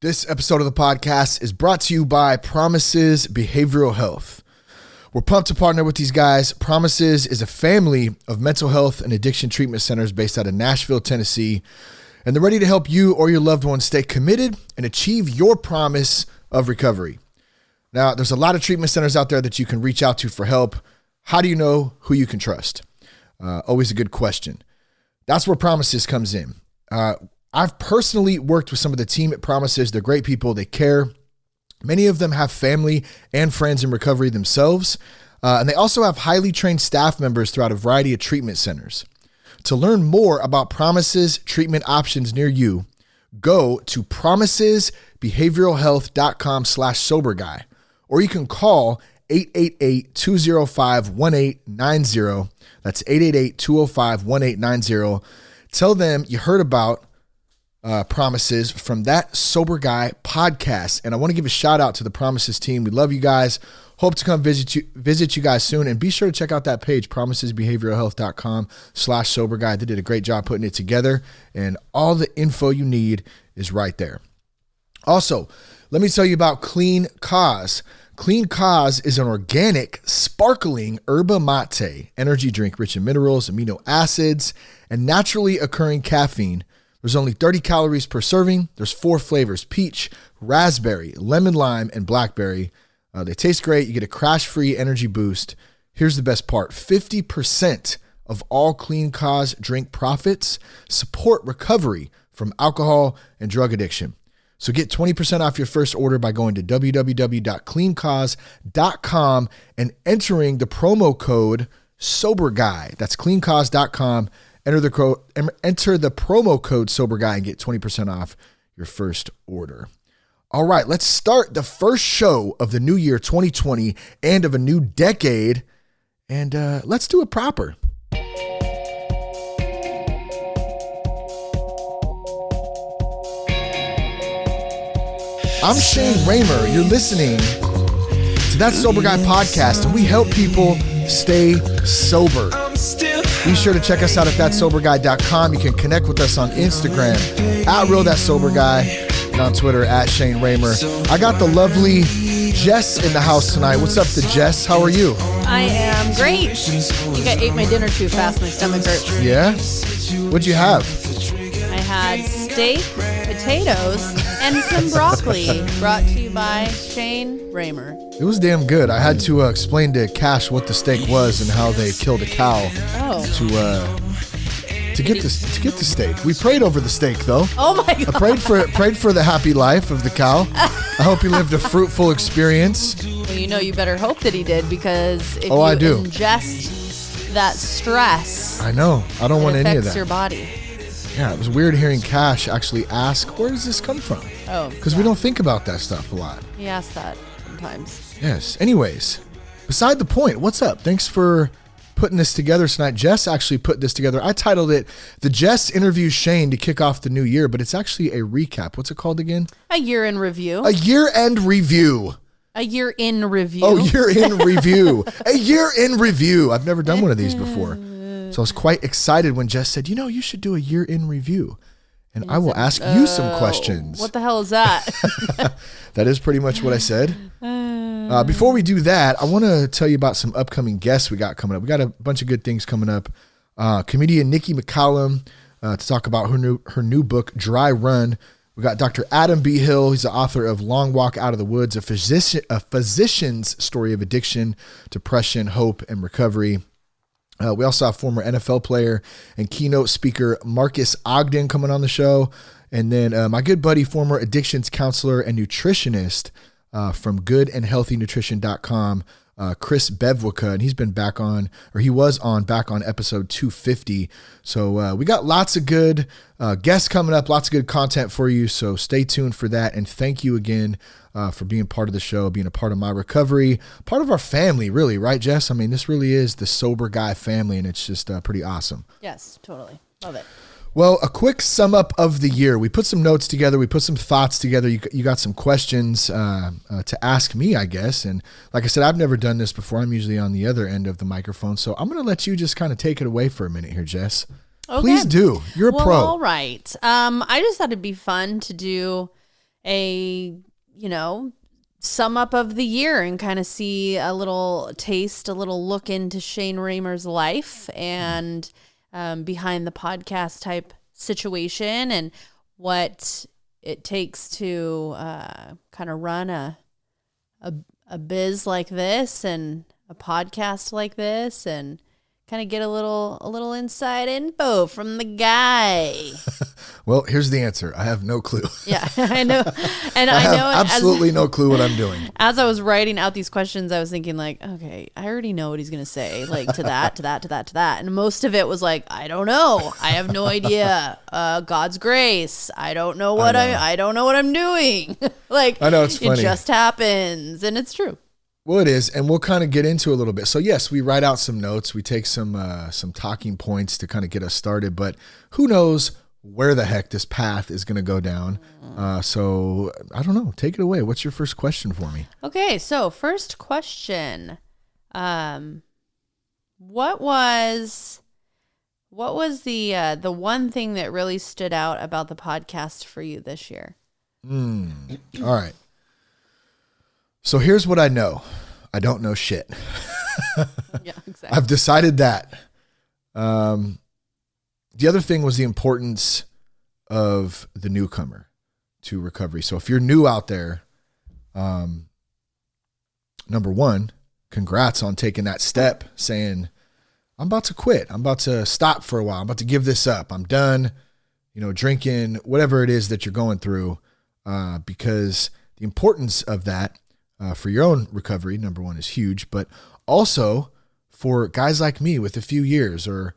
This episode of the podcast is brought to you by Promises Behavioral Health. We're pumped to partner with these guys. Promises is a family of mental health and addiction treatment centers based out of Nashville, Tennessee, and they're ready to help you or your loved ones stay committed and achieve your promise of recovery. Now, there's a lot of treatment centers out there that you can reach out to for help. How do you know who you can trust? Always a good question. That's where Promises comes in. I've personally worked with some of the team at Promises. They're great people. They care. Many of them have family and friends in recovery themselves. And they also have highly trained staff members throughout a variety of treatment centers. To learn more about Promises treatment options near you, go to promisesbehavioralhealth.com/soberguy, or you can call 888-205-1890. That's 888-205-1890. Tell them you heard about Promises from That Sober Guy podcast. And I want to give a shout out to the Promises team. We love you guys. Hope to come visit you guys soon. And be sure to check out that page, promisesbehavioralhealth.com/soberguy. They did a great job putting it together, and all the info you need is right there. Also, let me tell you about Clean Cause. Clean Cause is an organic, sparkling yerba mate energy drink rich in minerals, amino acids, and naturally occurring caffeine. There's only 30 calories per serving. There's 4 flavors: peach, raspberry, lemon lime, and blackberry. They taste great. You get a crash-free energy boost. Here's the best part. 50% of all Clean Cause drink profits support recovery from alcohol and drug addiction. So get 20% off your first order by going to www.cleancause.com and entering the promo code SOBERGUY. That's cleancause.com. Enter the promo code SOBERGUY and get 20% off your first order. All right, let's start the first show of the new year 2020 and of a new decade. And let's do it proper. I'm Shane Raymer. You're listening to That Sober Guy podcast, and we help people stay sober. Be sure to check us out at thatsoberguy.com. You can connect with us on Instagram at @RealThatSoberGuy and on Twitter at Shane Raymer. I got the lovely Jess in the house tonight. What's up to Jess? How are you? I am great. I think I ate my dinner too fast. My stomach hurts. Yeah? What'd you have? I had steak, potatoes, and some broccoli, brought to you by Shane Raymer. It was damn good. I had to explain to Cash what the steak was and how they killed a cow to get the steak. We prayed over the steak though. Oh my God! I prayed for the happy life of the cow. I hope he lived a fruitful experience. Well, you better hope that he did, because if you ingest that stress, I know. I don't want any of that. It affects your body. Yeah, it was weird hearing Cash actually ask, where does this come from? Oh. Because we don't think about that stuff a lot. He asks that sometimes. Yes. Anyways, beside the point, what's up? Thanks for putting this together tonight. Jess actually put this together. I titled it, The Jess Interviews Shane to Kick Off the New Year, but it's actually a recap. What's it called again? A year in review. A year-end review. A year in review. Oh, year in review. A year in review. I've never done one of these before. So I was quite excited when Jess said, you should do a year in review. And I will ask you some questions. What the hell is that? That is pretty much what I said. Before we do that, I want to tell you about some upcoming guests we got coming up. We got a bunch of good things coming up. Comedian Nikki McCallum to talk about her new book, Dry Run. We got Dr. Adam B. Hill. He's the author of Long Walk Out of the Woods, a physician's story of addiction, depression, hope, and recovery. We also have former NFL player and keynote speaker Marcus Ogden coming on the show. And then my good buddy, former addictions counselor and nutritionist from goodandhealthynutrition.com, Chris Bevwica, and he's been back on episode 250. So we got lots of good guests coming up, lots of good content for you. So stay tuned for that. And thank you again for being part of the show, being a part of my recovery, part of our family, really, right, Jess? I mean, this really is the Sober Guy family, and it's just pretty awesome. Yes, totally. Love it. Well, a quick sum up of the year. We put some notes together. We put some thoughts together. You got some questions to ask me, I guess. And like I said, I've never done this before. I'm usually on the other end of the microphone. So I'm going to let you just kind of take it away for a minute here, Jess. Okay. Please do. You're a pro. All right. I just thought it'd be fun to do a, sum up of the year and kind of see a little look into Shane Raymer's life and behind the podcast type situation and what it takes to kind of run a biz like this and a podcast like this and kind of get a little inside info from the guy. Well, here's the answer. I have no clue. Yeah, I know. And I have absolutely no clue what I'm doing. As I was writing out these questions, I was thinking like, okay, I already know what he's going to say, like to that, to that, to that, to that. And most of it was like, I don't know. I have no idea. God's grace. I don't know what I don't know what I'm doing. Like, I know, it's funny. It just happens. And it's true. Well, it is, and we'll kind of get into a little bit. So yes, we write out some notes. We take some talking points to kind of get us started, but who knows where the heck this path is going to go down. So I don't know. Take it away. What's your first question for me? Okay, so first question. What was the one thing that really stood out about the podcast for you this year? All right. So here's what I know. I don't know shit. Yeah, exactly. I've decided that. The other thing was the importance of the newcomer to recovery. So if you're new out there, number one, congrats on taking that step, saying, I'm about to quit. I'm about to stop for a while. I'm about to give this up. I'm done, drinking, whatever it is that you're going through, because the importance of that for your own recovery, number one, is huge, but also for guys like me with a few years, or,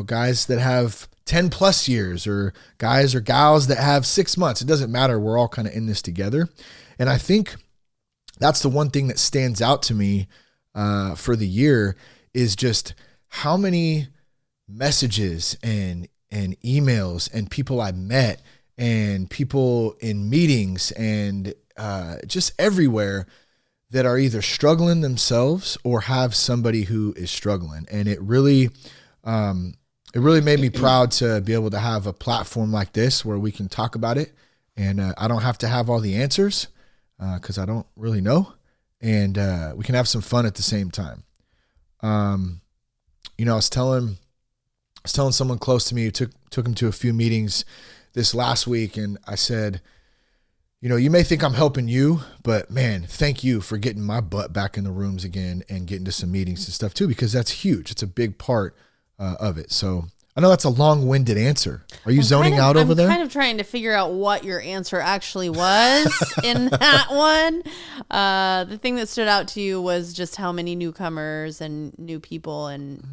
guys that have 10 plus years, or guys or gals that have 6 months. It doesn't matter. We're all kind of in this together. And I think that's the one thing that stands out to me for the year is just how many messages and emails and people I met and people in meetings and just everywhere that are either struggling themselves or have somebody who is struggling. And it really made me proud to be able to have a platform like this where we can talk about it. And I don't have to have all the answers because I don't really know. And we can have some fun at the same time. I was telling someone close to me who took him to a few meetings this last week, and I said, you may think I'm helping you, but man, thank you for getting my butt back in the rooms again and getting to some meetings and stuff too, because that's huge. It's a big part of it. So I know that's a long-winded answer. Are you zoning out over there? I'm kind of trying to figure out what your answer actually was in that one. The thing that stood out to you was just how many newcomers and new people and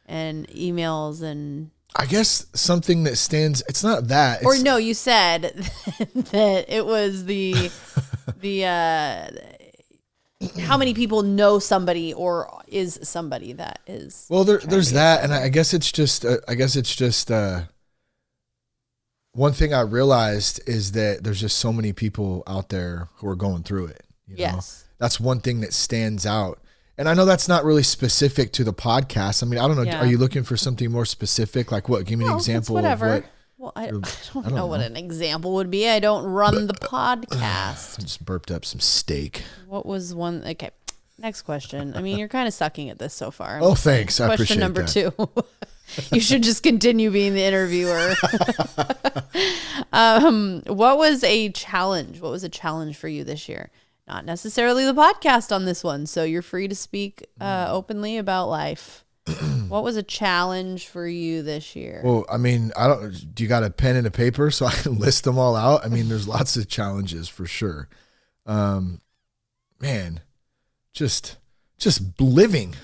emails and... I guess something that stands, it's not that. Or no, you said that it was the how many people know somebody or is somebody that is. Well, there's that. And I guess it's just, one thing I realized is that there's just so many people out there who are going through it. Yes. That's one thing that stands out. And I know that's not really specific to the podcast. I mean, I don't know. Yeah. Are you looking for something more specific? Like what? Give me an example whatever. Of what. Well, I don't know what an example would be. I don't run the podcast. I just burped up some steak. What was one? Okay. Next question. I mean, you're kind of sucking at this so far. Oh, thanks. I appreciate that. Question number 2. You should just continue being the interviewer. What was a challenge? What was a challenge for you this year? Not necessarily the podcast on this one, so you're free to speak openly about life. What was a challenge for you this year? Well, I mean, do you got a pen and a paper so I can list them all out? I mean, there's lots of challenges for sure. Man, just living,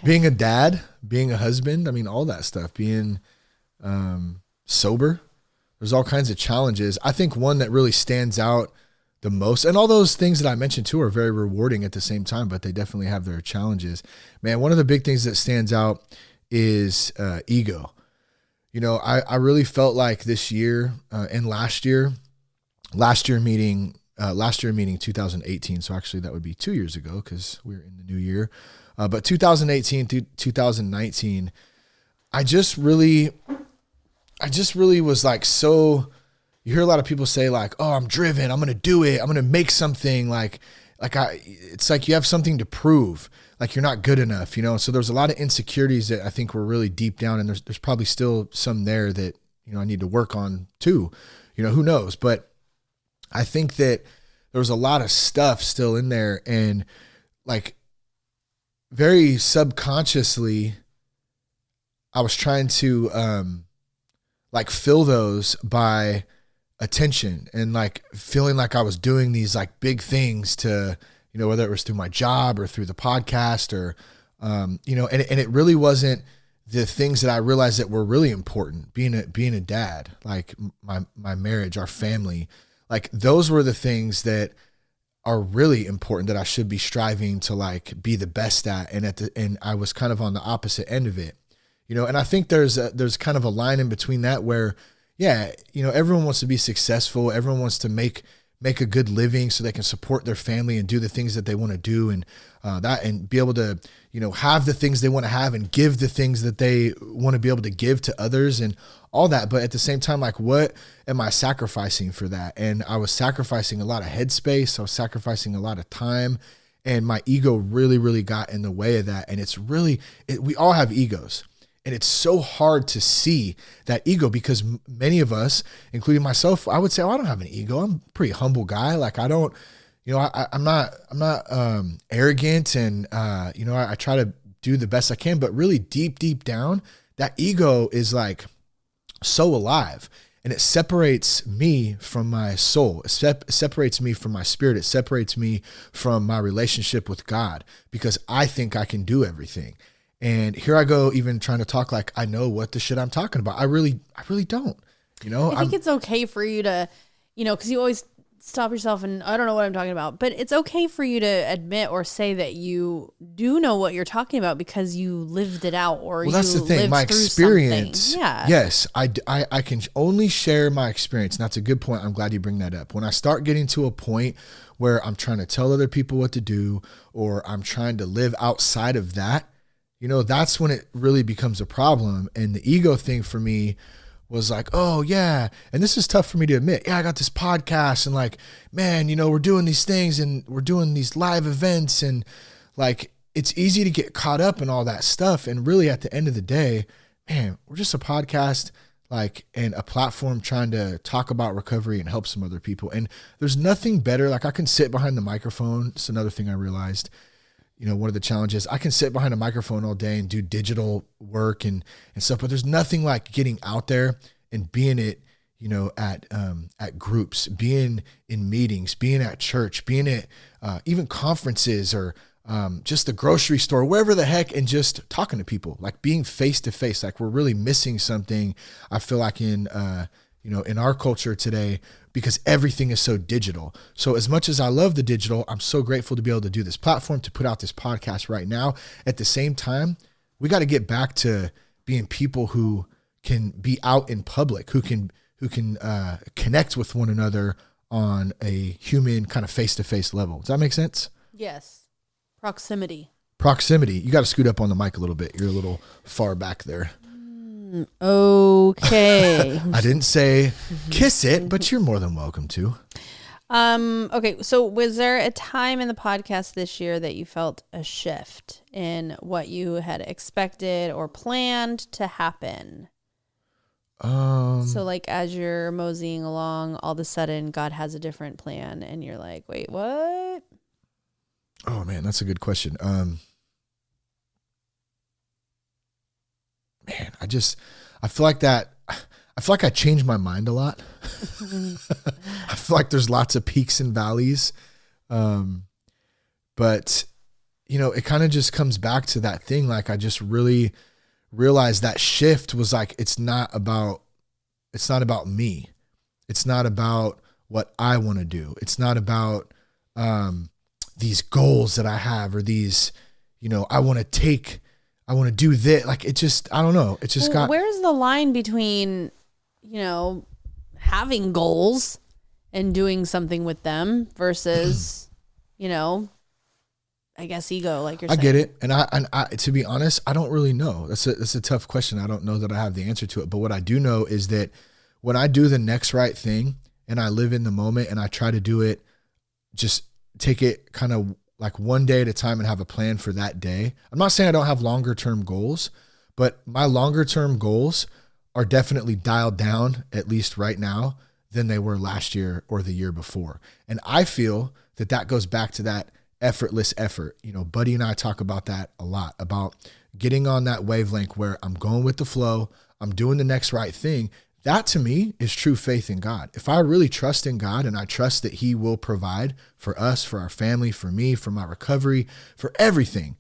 being a dad, being a husband. I mean, all that stuff, being sober. There's all kinds of challenges. I think one that really stands out the most, and all those things that I mentioned too are very rewarding at the same time, but they definitely have their challenges. Man, one of the big things that stands out is ego. I really felt like this year and last year meeting 2018. So actually that would be 2 years ago because we're in the new year. But 2018 through 2019, I just really was like so you hear a lot of people say like, oh, I'm driven, I'm going to do it, I'm going to make something, it's like you have something to prove, like you're not good enough, So there's a lot of insecurities that I think were really deep down, and there's probably still some there that, I need to work on too, who knows? But I think that there was a lot of stuff still in there, and like very subconsciously, I was trying to like fill those by attention and like feeling like I was doing these like big things to, whether it was through my job or through the podcast or, and it really wasn't the things that I realized that were really important. Being a dad, like my marriage, our family, like those were the things that are really important that I should be striving to like be the best at. And I was kind of on the opposite end of it, and I think there's kind of a line in between that where, yeah, everyone wants to be successful. Everyone wants to make a good living so they can support their family and do the things that they want to do, and and be able to, have the things they want to have and give the things that they want to be able to give to others and all that. But at the same time, like, what am I sacrificing for that? And I was sacrificing a lot of headspace. I was sacrificing a lot of time, and my ego really, really got in the way of that. And it's really, we all have egos. And it's so hard to see that ego because many of us, including myself, I would say, oh, I don't have an ego. I'm a pretty humble guy. Like I don't, I'm not arrogant, and I try to do the best I can. But really, deep down, that ego is like so alive, and it separates me from my soul. It separates me from my spirit. It separates me from my relationship with God because I think I can do everything. And here I go, even trying to talk like I know what the shit I'm talking about. I really don't, I think it's okay for you to, because you always stop yourself and I don't know what I'm talking about, but it's okay for you to admit or say that you do know what you're talking about because you lived it out or that's you the thing. lived My through experience. Something. Yeah. Yes. I can only share my experience. And that's a good point. I'm glad you bring that up. When I start getting to a point where I'm trying to tell other people what to do, or I'm trying to live outside of that, that's when it really becomes a problem. And the ego thing for me was like, oh yeah. And this is tough for me to admit. Yeah, I got this podcast and like, man, we're doing these things and we're doing these live events, and like, it's easy to get caught up in all that stuff. And really at the end of the day, man, we're just a podcast, like, and a platform trying to talk about recovery and help some other people. And there's nothing better. Like I can sit behind the microphone. It's another thing I realized. One of the challenges, I can sit behind a microphone all day and do digital work and stuff, but there's nothing like getting out there and being it, at groups, being in meetings, being at church, being at even conferences or just the grocery store, wherever the heck, and just talking to people, like being face to face. Like we're really missing something, I feel like in our culture today, because everything is so digital. So as much as I love the digital, I'm so grateful to be able to do this platform, to put out this podcast right now. At the same time, we got to get back to being people who can be out in public, who can connect with one another on a human kind of face-to-face level. Does that make sense? Yes. Proximity. You got to scoot up on the mic a little bit. You're a little far back there. Okay. I didn't say kiss it, but you're more than welcome to. Okay. So was there a time in the podcast this year that you felt a shift in what you had expected or planned to happen? So like as you're moseying along, all of a sudden God has a different plan and you're like, wait, what? Oh man, that's a good question. Man, I feel like I change my mind a lot. I feel like there's lots of peaks and valleys. But it kind of just comes back to that thing. Like I just really realized that shift was like, it's not about me. It's not about what I want to do. It's not about, these goals that I have or these, I want to do this. Like, it just, I don't know. It just where's the line between, having goals and doing something with them versus, I guess ego, like you're saying. I get it. And I, to be honest, I don't really know. That's a tough question. I don't know that I have the answer to it. But what I do know is that when I do the next right thing and I live in the moment and I try to do it, just take it kind of like one day at a time and have a plan for that day. I'm not saying I don't have longer term goals, but my longer term goals are definitely dialed down, at least right now, than they were last year or the year before. And I feel that that goes back to that effortless effort. You know, Buddy and I talk about that a lot, about getting on that wavelength where I'm going with the flow, I'm doing the next right thing. That to me is true faith in God. If I really trust in God and I trust that he will provide for us, for our family, for me, for my recovery, for everything,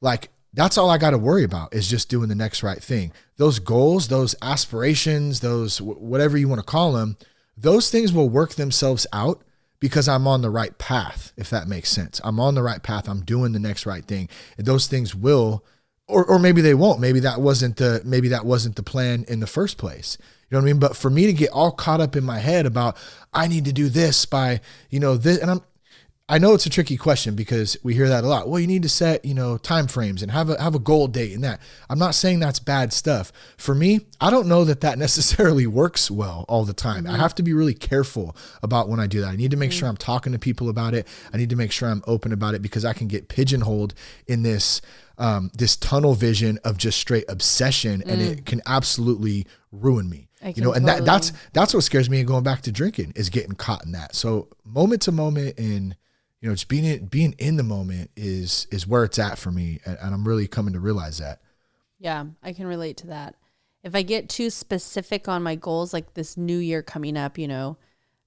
like that's all I got to worry about is just doing the next right thing. Those goals, those aspirations, those whatever you want to call them, those things will work themselves out because I'm on the right path, if that makes sense. I'm on the right path. I'm doing the next right thing. And those things will, or maybe they won't. Maybe that wasn't the plan in the first place. You know what I mean? But for me to get all caught up in my head about, I need to do this by, you know, this, and I know it's a tricky question because we hear that a lot. Well, you need to set, you know, time frames and have a goal date and that. I'm not saying that's bad stuff. For me, I don't know that necessarily works well all the time. I have to be really careful about when I do that. I need to make sure I'm talking to people about it. I need to make sure I'm open about it because I can get pigeonholed in this tunnel vision of just straight obsession, and it can absolutely ruin me. You know, and that's what scares me. And going back to drinking is getting caught in that. So moment to moment and, you know, just being in the moment is where it's at for me. And I'm really coming to realize that. Yeah, I can relate to that. If I get too specific on my goals, like this new year coming up, you know,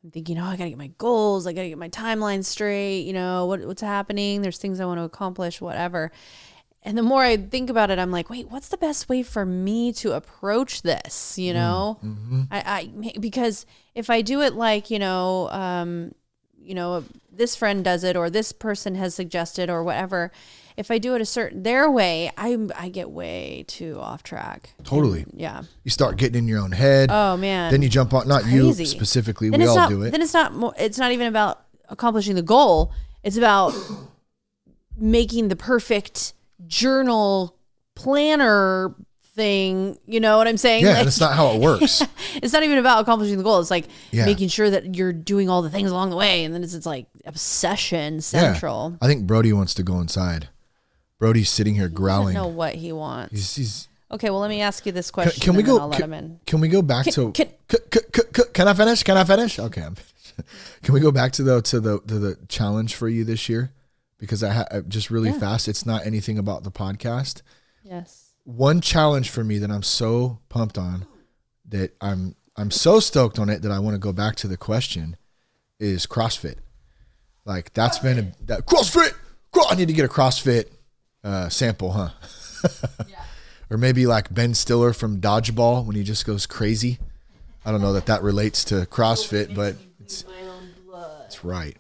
I'm thinking, oh, I got to get my goals. I got to get my timeline straight. You know, what's happening? There's things I want to accomplish, whatever. And the more I think about it, I'm like, wait, what's the best way for me to approach this? You know, because if I do it like, you know, this friend does it or this person has suggested or whatever, if I do it their way, I get way too off track. Totally. And, yeah. You start getting in your own head. Oh man. Then you jump on, not you specifically. We all do it. Then it's not even about accomplishing the goal. It's about making the perfect journal planner thing, you know what I'm saying? Yeah, like, that's not how it works. It's not even about accomplishing the goal. It's like making sure that you're doing all the things along the way, and then it's like obsession central. Yeah. I think Brody wants to go inside. Brody's sitting here growling. He doesn't know what he wants. He's okay, well, let me ask you this question. Can we go? I'll let him in. Can we go back to? Can I finish? Can I finish? Okay, I'm finished. Can we go back to the challenge for you this year? Because I just really fast. It's not anything about the podcast. Yes. One challenge for me that I'm so pumped on, that I'm so stoked on it that I want to go back to the question, is CrossFit. Like that's been that CrossFit. I need to get a CrossFit sample, huh? Yeah. Or maybe like Ben Stiller from Dodgeball when he just goes crazy. I don't know that relates to CrossFit, but it's right.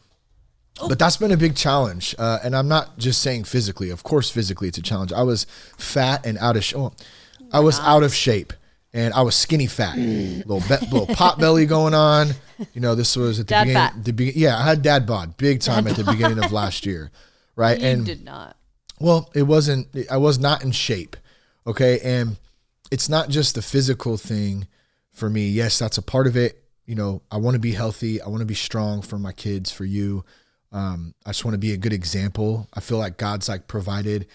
But that's been a big challenge. And I'm not just saying physically. Of course, physically it's a challenge. I was fat and out of out of shape, and I was skinny fat. little pot belly going on. You know, this was at the beginning. Yeah, I had dad bod big time at the beginning of last year. Right. You did not. Well, I was not in shape. Okay. And it's not just the physical thing for me. Yes, that's a part of it. You know, I want to be healthy. I want to be strong for my kids, for you. I just want to be a good example. I feel like God's like provided,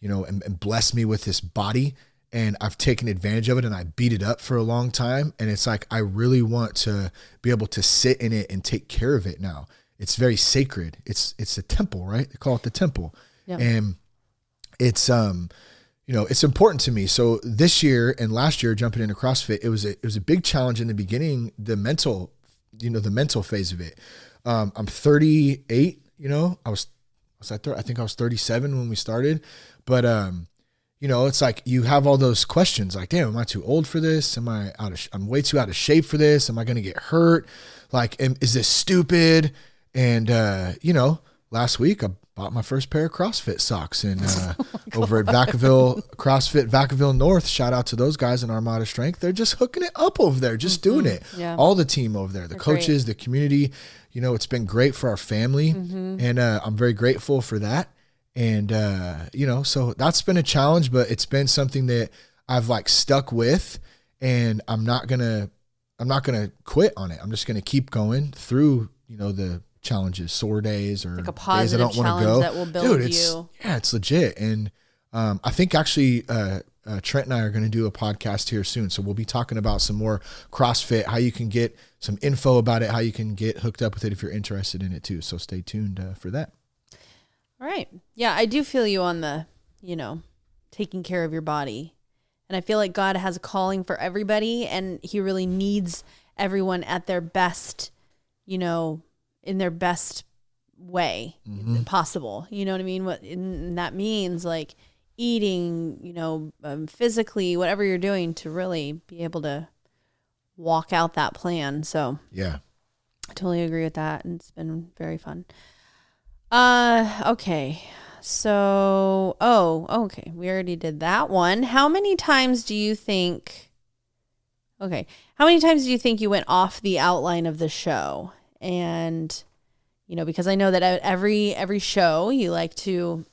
you know, and blessed me with this body, and I've taken advantage of it and I beat it up for a long time. And it's like, I really want to be able to sit in it and take care of it now. It's very sacred. It's a temple, right? They call it the temple. Yeah. And it's, you know, it's important to me. So this year and last year, jumping into CrossFit, it was a big challenge in the beginning, the mental phase of it. I'm 38, you know, I think I was 37 when we started, but, you know, it's like you have all those questions like, damn, am I too old for this? I'm way too out of shape for this. Am I going to get hurt? Like, is this stupid? And, you know, last week I bought my first pair of CrossFit socks and over at Vacaville, CrossFit Vacaville North. Shout out to those guys in Armada Strength. They're just hooking it up over there, just doing it. Yeah. All the team over there, the coaches, the community. You know, it's been great for our family, and I'm very grateful for that. And, you know, so that's been a challenge, but it's been something that I've like stuck with, and I'm not going to to quit on it. I'm just going to keep going through, the challenges, sore days, or like a days I positive don't want to challenge go. that will build you. It's legit. And I think actually Trent and I are going to do a podcast here soon. So we'll be talking about some more CrossFit, how you can get some info about it, how you can get hooked up with it if you're interested in it too. So stay tuned for that. All right. Yeah, I do feel you on the, taking care of your body. And I feel like God has a calling for everybody, and he really needs everyone at their best, in their best way possible. You know what I mean? And that means like eating, physically, whatever you're doing to really be able to walk out that plan. So yeah, I totally agree with that. And it's been very fun. Okay. So, okay. We already did that one. How many times do you think you went off the outline of the show? And, because I know that at every show you like to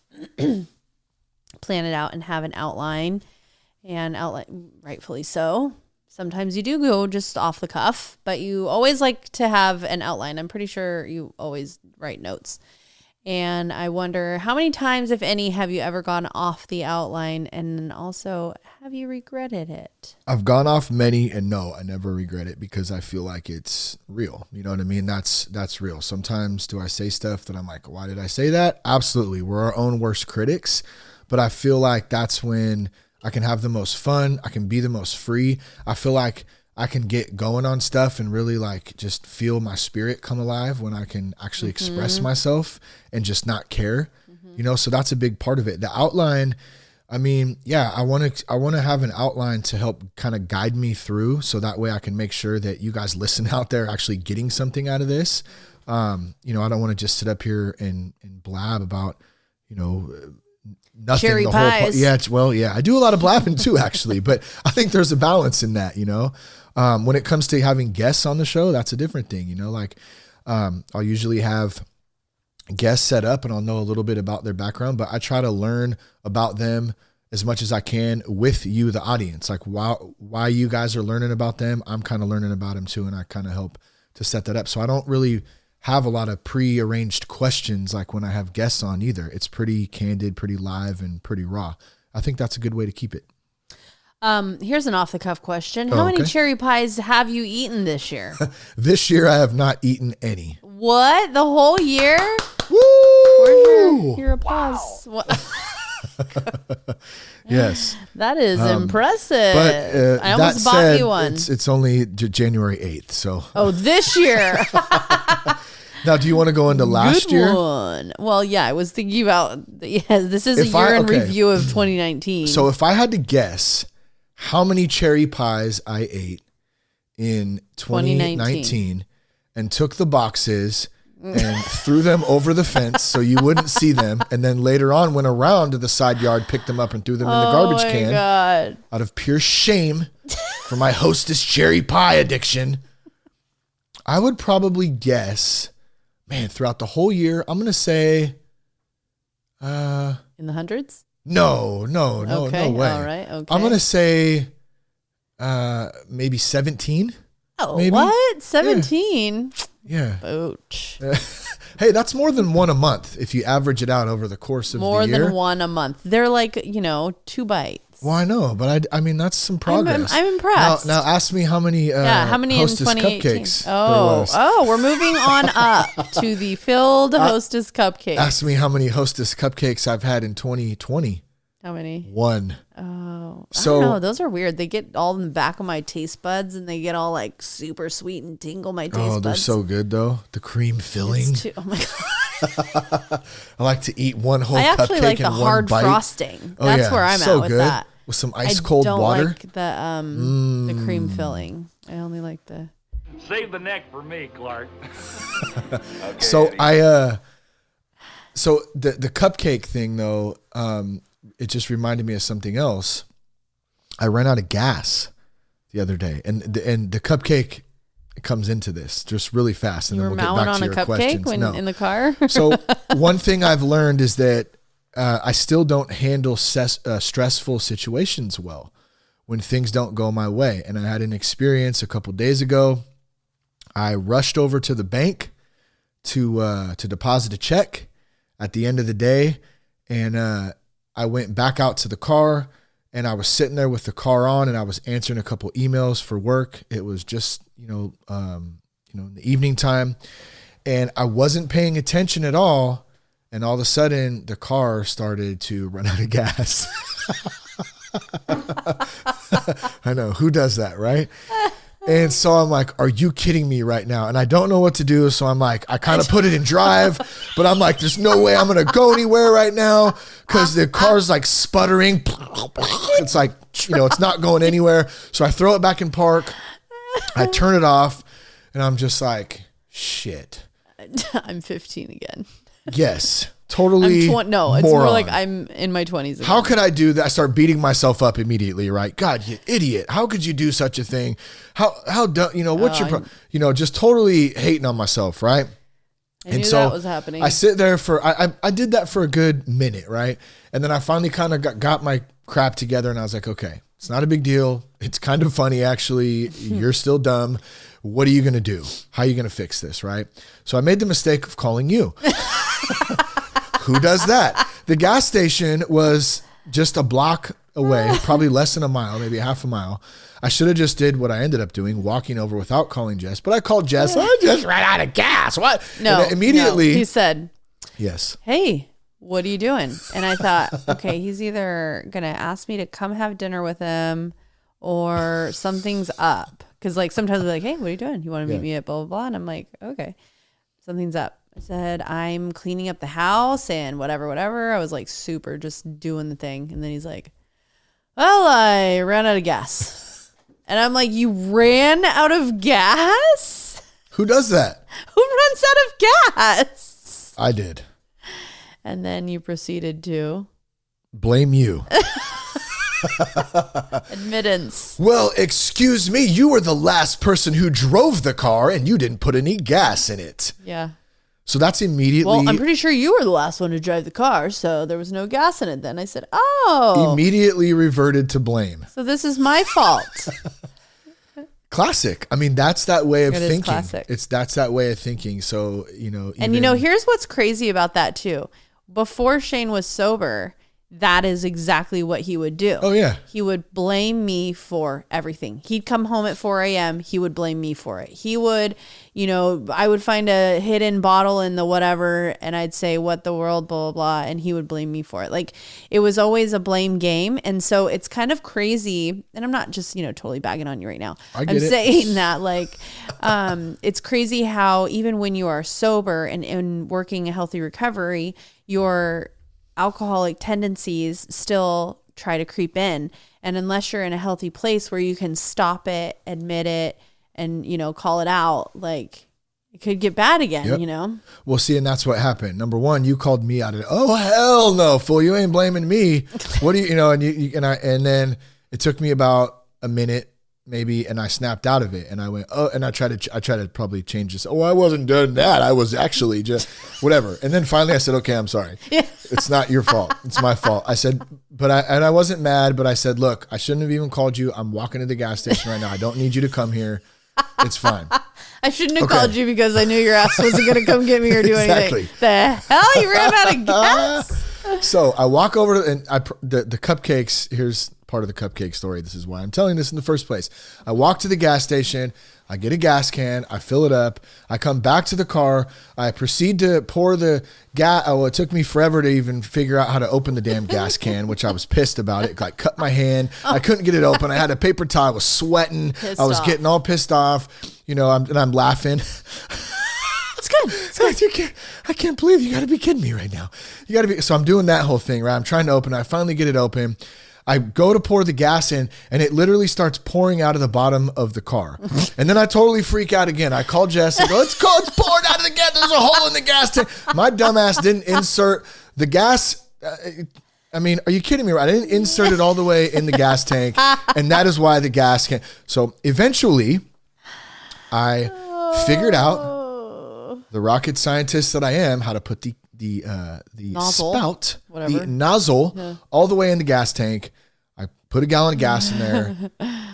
plan it out and have an outline, and rightfully so. Sometimes you do go just off the cuff, but you always like to have an outline. I'm pretty sure you always write notes. And I wonder, how many times, if any, have you ever gone off the outline? And also, have you regretted it? I've gone off many, and no, I never regret it because I feel like it's real. You know what I mean? That's real. Sometimes do I say stuff that I'm like, why did I say that? Absolutely. We're our own worst critics. But I feel like that's when I can have the most fun. I can be the most free. I feel like I can get going on stuff and really like just feel my spirit come alive when I can actually express myself and just not care, so that's a big part of it. The outline, I mean, yeah, I want to have an outline to help kind of guide me through. So that way I can make sure that you guys listen out there actually getting something out of this. I don't want to just sit up here and blab about, nothing. Cherry pies. Yeah, I do a lot of blabbing too, actually, but I think there's a balance in that, when it comes to having guests on the show, that's a different thing, I'll usually have guests set up and I'll know a little bit about their background, but I try to learn about them as much as I can with you, the audience, like why you guys are learning about them. I'm kind of learning about them too. And I kind of help to set that up. So I don't really have a lot of pre-arranged questions like when I have guests on either. It's pretty candid, pretty live, and pretty raw. I think that's a good way to keep it. Here's an off-the-cuff question. How many cherry pies have you eaten this year? This year, I have not eaten any. What? The whole year? Woo! Where's your applause? Wow. Yes. That is impressive. But I almost bought you one. It's only January 8th, so. Oh, this year. Now, do you want to go into last year? One. Well, yeah, I was thinking about, this is a year in review of 2019. So if I had to guess how many cherry pies I ate in 2019 and took the boxes and threw them over the fence so you wouldn't see them, and then later on went around to the side yard, picked them up and threw them in the garbage can out of pure shame for my Hostess cherry pie addiction, I would probably guess, throughout the whole year, I'm going to say in the hundreds? No way. All right. Okay. I'm going to say maybe 17. Oh, maybe? What? 17? Yeah. Ouch. Hey, that's more than one a month if you average it out over the course of the year. More than one a month. They're like, 2 bites. Well, I know, but I mean, that's some progress. I'm impressed. Now ask me how many Hostess in 2018? cupcakes there was. Oh, we're moving on up to the filled Hostess cupcakes. Ask me how many Hostess cupcakes I've had in 2020. How many? 1. Oh, so, I don't know. Those are weird. They get all in the back of my taste buds, and they get all like super sweet and tingle my taste buds. Oh, they're so good though. The cream filling. Oh my God. I like to eat one whole cupcake I actually like the in one hard bite. Frosting. That's where I'm at with that. With some ice cold water. I don't like the cream filling. I only like the. Save the neck for me, Clark. Okay, so Eddie. So the cupcake thing though, it just reminded me of something else. I ran out of gas the other day, and the cupcake comes into this just really fast, and you then were we'll get back on to a your cupcake questions. when in the car. So one thing I've learned is that I still don't handle stressful situations well. when things don't go my way. And I had an experience a couple days ago. I rushed over to the bank to deposit a check at the end of the day. And I went back out to the car, and I was sitting there with the car on, and I was answering a couple emails for work. It was just, in the evening time, and I wasn't paying attention at all. And all of a sudden the car started to run out of gas. I know, who does that, right? And so I'm like, are you kidding me right now? And I don't know what to do. So I'm like, I kind of put it in drive, but I'm like, there's no way I'm going to go anywhere right now because the car's like sputtering. It's like, it's not going anywhere. So I throw it back in park. I turn it off, and I'm just like, shit. I'm 15 again. Yes. Totally. It's more like I'm in my 20s again. How could I do that? I start beating myself up immediately, right? God, you idiot. How could you do such a thing? How dumb, what's your just totally hating on myself, right? I knew that was happening. I sit there I did that for a good minute, right? And then I finally kind of got my crap together, and I was like, okay, it's not a big deal. It's kind of funny, actually. You're still dumb. What are you going to do? How are you going to fix this, right? So I made the mistake of calling you. Who does that? The gas station was just a block away, probably less than a mile, maybe half a mile. I should have just did what I ended up doing, walking over without calling Jess. But I called Jess. I just ran out of gas. What? No, immediately. He said, yes. Hey, what are you doing? And I thought, okay, he's either going to ask me to come have dinner with him or something's up. Because sometimes they're like, hey, what are you doing? You want to meet me at blah, blah, blah? And I'm like, okay, something's up. I said, I'm cleaning up the house and whatever. I was super just doing the thing. And then he's like, well, I ran out of gas. And I'm like, you ran out of gas? Who does that? Who runs out of gas? I did. And then you proceeded to blame you. Admittance. Well, excuse me. You were the last person who drove the car, and you didn't put any gas in it. Yeah. So that's immediately. Well, I'm pretty sure you were the last one to drive the car, so there was no gas in it then. I said, oh. Immediately reverted to blame. So this is my fault. Classic. I mean, that's that way of thinking. Classic. That's that way of thinking. So, And here's what's crazy about that too. Before Shane was sober, that is exactly what he would do. Oh, yeah. He would blame me for everything. He'd come home at 4 a.m. He would blame me for it. He would, I would find a hidden bottle in the whatever, and I'd say, what the world, blah, blah, blah, and he would blame me for it. It was always a blame game. And so it's kind of crazy. And I'm not just, totally bagging on you right now. I'm saying that, it's crazy how even when you are sober and working a healthy recovery, your alcoholic tendencies still try to creep in. And unless you're in a healthy place where you can stop it, admit it, and, call it out, it could get bad again, Well, see, and that's what happened. Number one, you called me out of it. Oh, hell no, fool. You ain't blaming me. What do and then it took me about a minute maybe, and I snapped out of it, and I went, oh, and I tried to probably change this. Oh, I wasn't doing that. I was actually just whatever. And then finally I said, okay, I'm sorry. Yeah. It's not your fault. It's my fault. I said, I wasn't mad, but I said, look, I shouldn't have even called you. I'm walking to the gas station right now. I don't need you to come here. It's fine. I shouldn't have called you because I knew your ass wasn't going to come get me or do anything. The hell? You ran out of gas? So I walk over to, and the cupcakes, here's part of the cupcake story. This is why I'm telling this in the first place. I walk to the gas station. I get a gas can. I fill it up. I come back to the car. I proceed to pour the gas. Oh, it took me forever to even figure out how to open the damn gas can, which I was pissed about it. Cut my hand. I couldn't get it open. I had a paper towel. I was sweating. I was getting all pissed off. I'm laughing. It's good. I can't believe you got to be kidding me right now. You got to be. So I'm doing that whole thing, right? I'm trying to open it. I finally get it open. I go to pour the gas in, and it literally starts pouring out of the bottom of the car. And then I totally freak out again. I call Jess and go, it's pouring out of the gas. There's a hole in the gas tank. My dumbass didn't insert the gas. Are you kidding me? I didn't insert it all the way in the gas tank. And that is why the gas can't. So eventually I figured out, the rocket scientist that I am, how to put the nozzle, spout, the nozzle all the way in the gas tank. I put a gallon of gas in there,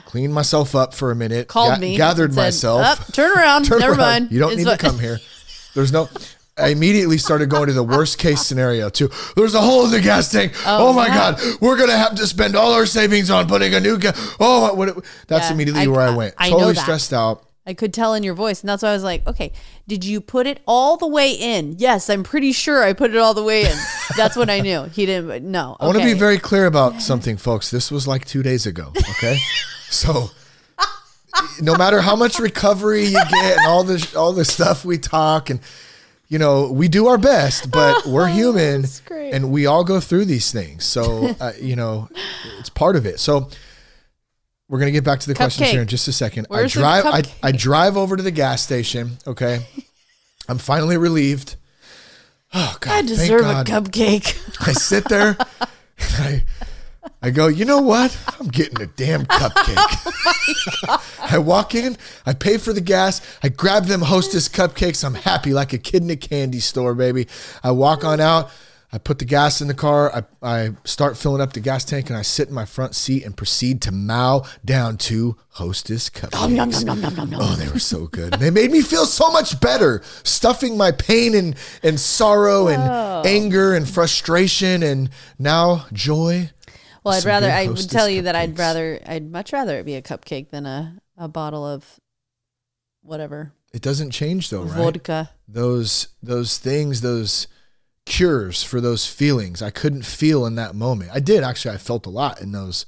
cleaned myself up for a minute, Called me, gathered said, myself. Turn around. Never mind. You don't need to come here. I immediately started going to the worst case scenario too. There's a hole in the gas tank. Oh my God. We're going to have to spend all our savings on putting a new gas. That's immediately where I went. Totally stressed out. I could tell in your voice. And that's why I was like, okay, did you put it all the way in? Yes, I'm pretty sure I put it all the way in. That's what I knew. He didn't. No. Okay. I want to be very clear about something, folks. This was like 2 days ago. Okay. So no matter how much recovery you get and all the stuff we talk and, we do our best, but we're human and we all go through these things. So, it's part of it. So we're going to get back to the questions here in just a second. I drive over to the gas station. Okay. I'm finally relieved. Oh God. I deserve a cupcake. I sit there and I go, you know what? I'm getting a damn cupcake. Oh I walk in, I pay for the gas, I grab them Hostess cupcakes. I'm happy like a kid in a candy store, baby. I walk on out, I put the gas in the car, I start filling up the gas tank, and I sit in my front seat and proceed to mow down 2 Hostess cupcakes. Oh, they were so good. They made me feel so much better, stuffing my pain and sorrow and anger and frustration and now joy. Well, I would tell you that I'd much rather it be a cupcake than a bottle of whatever. It doesn't change though, right? Vodka. Those things, those cures for those feelings I couldn't feel in that moment. I did actually. I felt a lot in those,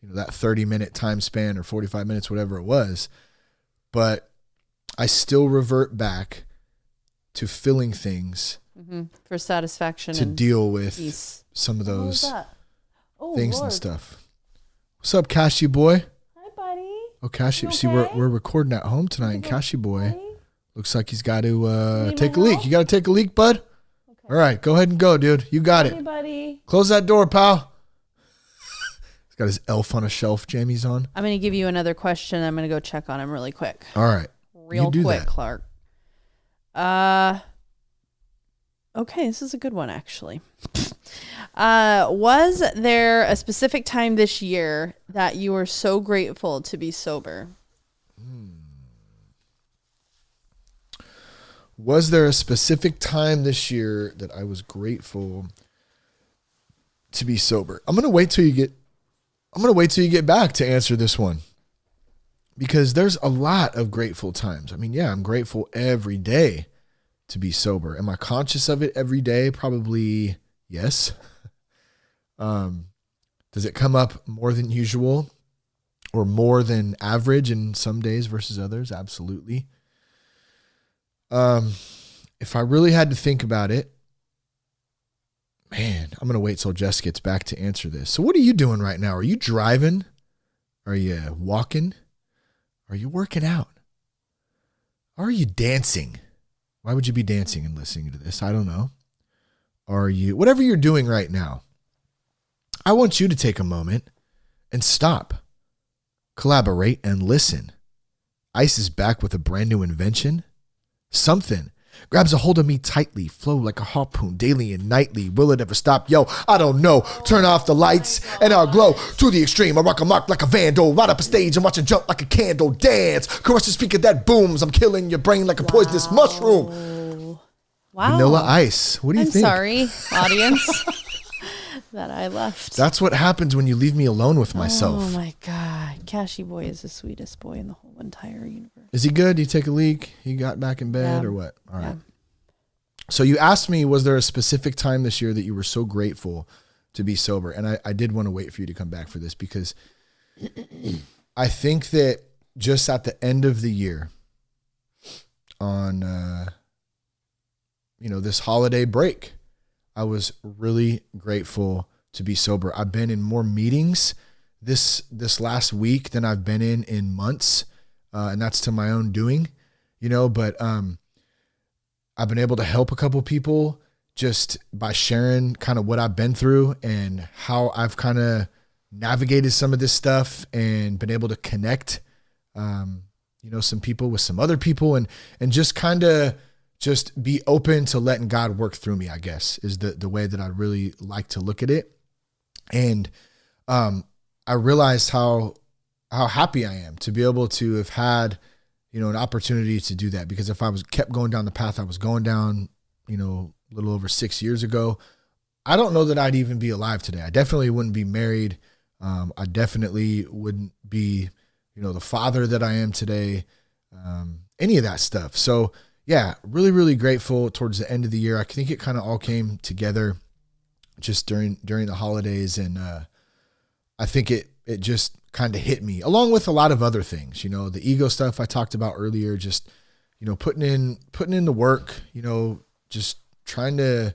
that 30-minute time span or 45 minutes, whatever it was. But I still revert back to feeling things for satisfaction to and deal with peace. Some of those things Lord. and stuff. What's up, Cashy boy? Hi, buddy. Oh, Cashy. See, we're recording at home tonight, and Cashy boy looks like he's got to take a leak. You got to take a leak, bud? Okay. All right, go ahead and go, dude. You got it. Buddy. Close that door, pal. He's got his elf on a shelf jammies on. I'm going to give you another question. I'm going to go check on him really quick. All right. Real quick, Clark. Okay, this is a good one, actually. Was there a specific time this year that you were so grateful to be sober? Was there a specific time this year that I was grateful to be sober? I'm going to wait till you get back to answer this one, because there's a lot of grateful times. I mean, yeah, I'm grateful every day to be sober. Am I conscious of it every day? Probably yes. Does it come up more than usual or more than average in some days versus others? Absolutely. If I really had to think about it, man, I'm going to wait till Jess gets back to answer this. So what are you doing right now? Are you driving? Are you walking? Are you working out? Are you dancing? Why would you be dancing and listening to this? I don't know. Are you, whatever you're doing right now, I want you to take a moment and stop, collaborate, and listen. Ice is back with a brand new invention. Something grabs a hold of me tightly, flow like a harpoon daily and nightly. Will it ever stop? Yo, I don't know. Turn off the lights and I'll glow to the extreme. I rock a mark like a vandal, ride up a stage and watch it jump like a candle. Dance, crush the speaker that booms. I'm killing your brain like a poisonous mushroom. Wow. Vanilla Ice. What do you think? I'm sorry, audience, that I left. That's what happens when you leave me alone with myself. Oh my God. Cashy boy is the sweetest boy in the whole entire universe. Is he good? Did he take a leak? He got back in bed or what? All right. Yeah. So you asked me, was there a specific time this year that you were so grateful to be sober? And I did want to wait for you to come back for this, because I think that just at the end of the year on, this holiday break, I was really grateful to be sober. I've been in more meetings this last week than I've been in months. And that's to my own doing, but I've been able to help a couple people just by sharing kind of what I've been through and how I've kind of navigated some of this stuff and been able to connect, some people with some other people and just kind of just be open to letting God work through me, I guess, is the way that I really like to look at it. And I I realized how happy I am to be able to have had, an opportunity to do that. Because if I was kept going down the path I was going down, a little over 6 years ago, I don't know that I'd even be alive today. I definitely wouldn't be married. I definitely wouldn't be, the father that I am today, any of that stuff. So yeah, really, really grateful towards the end of the year. I think it kind of all came together just during the holidays. And I think it just kind of hit me, along with a lot of other things, the ego stuff I talked about earlier, just, putting in the work, just trying to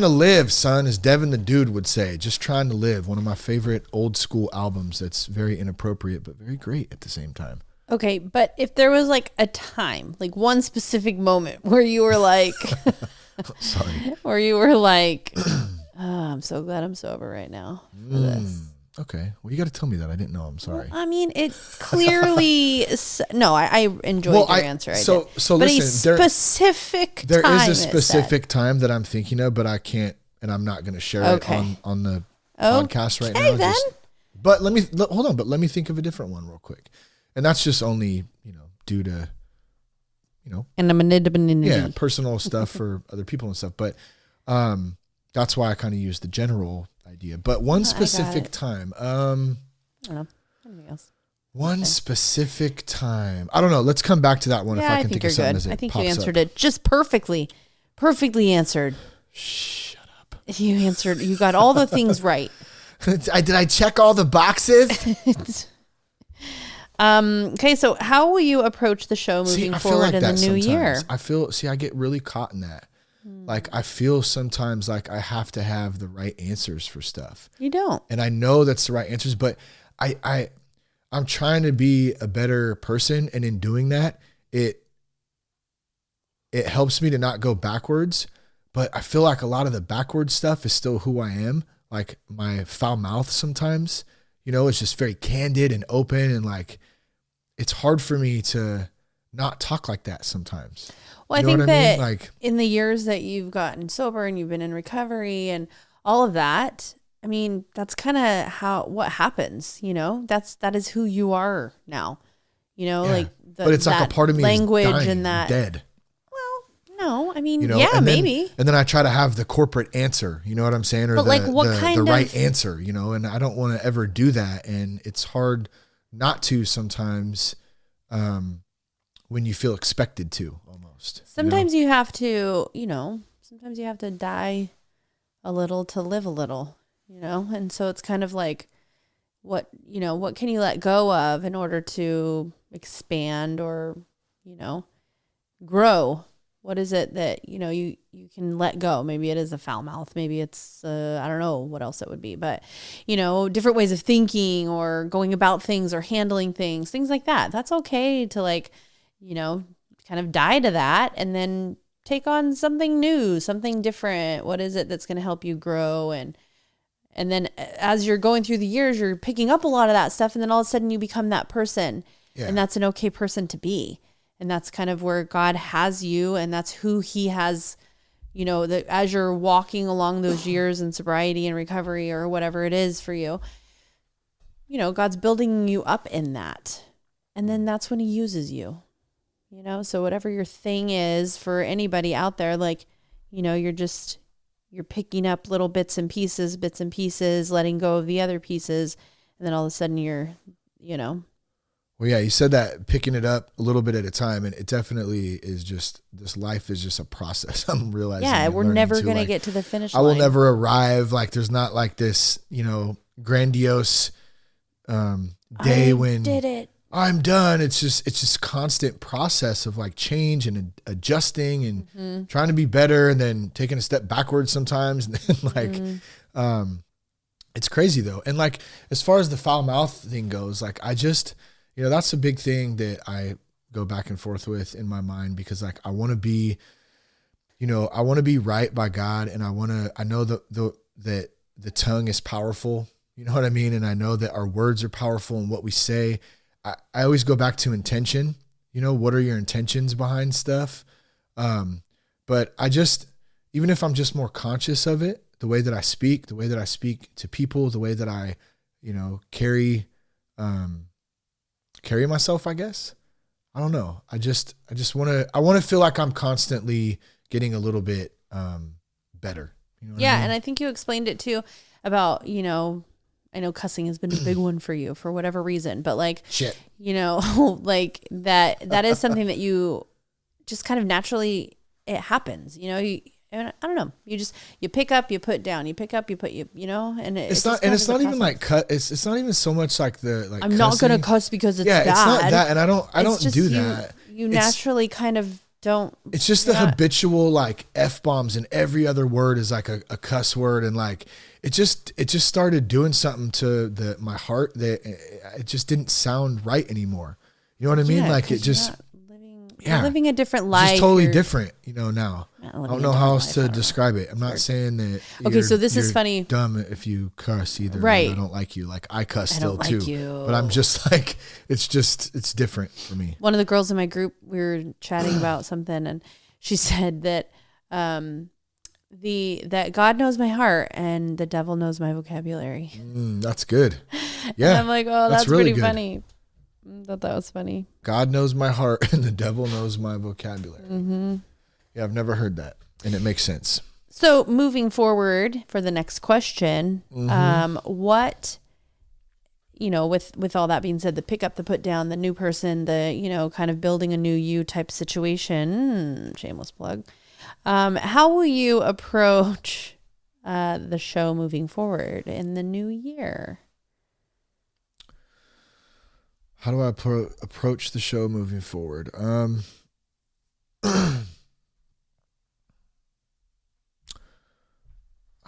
live, son, as Devin the Dude would say, just trying to live. One of my favorite old school albums that's very inappropriate, but very great at the same time. Okay. But if there was like a time, like one specific moment where you were like, sorry, where you were like, oh, I'm so glad I'm sober right now for this. Okay. Well, you got to tell me that. I didn't know. I'm sorry. Well, I mean, it clearly, no, I enjoyed your answer. So but listen, there is a specific time that I'm thinking of, but I can't, and I'm not going to share it on the podcast right now. Then. But hold on. But let me think of a different one real quick. And that's just only, due to, personal stuff for other people and stuff. But that's why I kind of use the general idea. But one specific time, I don't know. Anything else? One specific time. I don't know. Let's come back to that one if I can think of something as it I think pops you answered up. it just perfectly answered. Shut up. You got all the things right. Did I check all the boxes? Okay, so how will you approach the show moving forward in the new year? I get really caught in that. Like, I feel sometimes like I have to have the right answers for stuff. You don't. And I know that's the right answers, but I'm trying to be a better person. And in doing that, it helps me to not go backwards. But I feel like a lot of the backwards stuff is still who I am. Like my foul mouth sometimes, it's just very candid and open. And like, it's hard for me to not talk like that sometimes. Well, I think that like, in the years that you've gotten sober and you've been in recovery and all of that, I mean, that's kind of what happens, that is who you are now, like but it's like a part of me language is dying, and that dead. Well, no, I mean, maybe. And then I try to have the corporate answer, you know what I'm saying? Or but the right answer, and I don't want to ever do that. And it's hard not to sometimes, when you feel expected to almost. Sometimes you have to, sometimes you have to die a little to live a little, and so it's kind of like what can you let go of in order to expand or, grow? What is it that, you can let go? Maybe it is a foul mouth. Maybe it's, I don't know what else it would be, but, different ways of thinking or going about things or handling things like that. That's okay to like, kind of die to that and then take on something new, something different. What is it that's going to help you grow? And then as you're going through the years, you're picking up a lot of that stuff. And then all of a sudden you become that person. Yeah. And that's an okay person to be. And that's kind of where God has you. And that's who he has, that as you're walking along those years in sobriety and recovery or whatever it is for you, God's building you up in that. And then that's when he uses you. So whatever your thing is for anybody out there, like, you're picking up little bits and pieces, letting go of the other pieces. And then all of a sudden you're, Well, yeah, you said that picking it up a little bit at a time. And it definitely is just, this life is just a process. I'm realizing. Yeah, we're never going to get to the finish line. I will never arrive. Like there's not like this, grandiose day when did it. I'm done. It's just constant process of like change and adjusting and trying to be better and then taking a step backwards sometimes. And then like, it's crazy though. And like, as far as the foul mouth thing goes, like I just, that's a big thing that I go back and forth with in my mind because like, I want to be, I want to be right by God. And I know that the tongue is powerful, you know what I mean? And I know that our words are powerful and what we say. I always go back to intention, what are your intentions behind stuff? But I just, even if I'm just more conscious of it, the way that I speak to people, the way that I carry myself, I guess. I don't know. I want to feel like I'm constantly getting a little bit better. You know what I mean? And I think you explained it too about, I know cussing has been a big one for you for whatever reason, but like, shit, like that is something that you just kind of naturally, it happens, and I don't know. You pick up, you put down, you pick up, you put, and it's not even like cut. It's not even so much like I'm cussing. Not going to cuss because it's bad. It's not that. And I don't do that. You naturally kind of don't. It's just the habitual like F-bombs and every other word is like a cuss word. And like, it just started doing something to my heart that it just didn't sound right anymore. You know what I mean? Like it just, you're living a different life. It's totally different, now. I don't know how else to describe it. I'm not saying that. Okay, so this is funny. Dumb if you cuss either. Right. I don't like you. Like I cuss still like too. you. But I'm just like, it's different for me. One of the girls in my group, we were chatting about something, and she said that that God knows my heart and the devil knows my vocabulary. That's good. Yeah. And I'm like, oh, that's really pretty good. funny. I thought that was funny. God knows my heart and the devil knows my vocabulary. Mm-hmm. Yeah, I've never heard that, and it makes sense. So moving forward for the next question, what, with all that being said, the pick up, the put down, the new person, the, kind of building a new you type situation, shameless plug. How will you approach the show moving forward in the new year? How do I approach the show moving forward?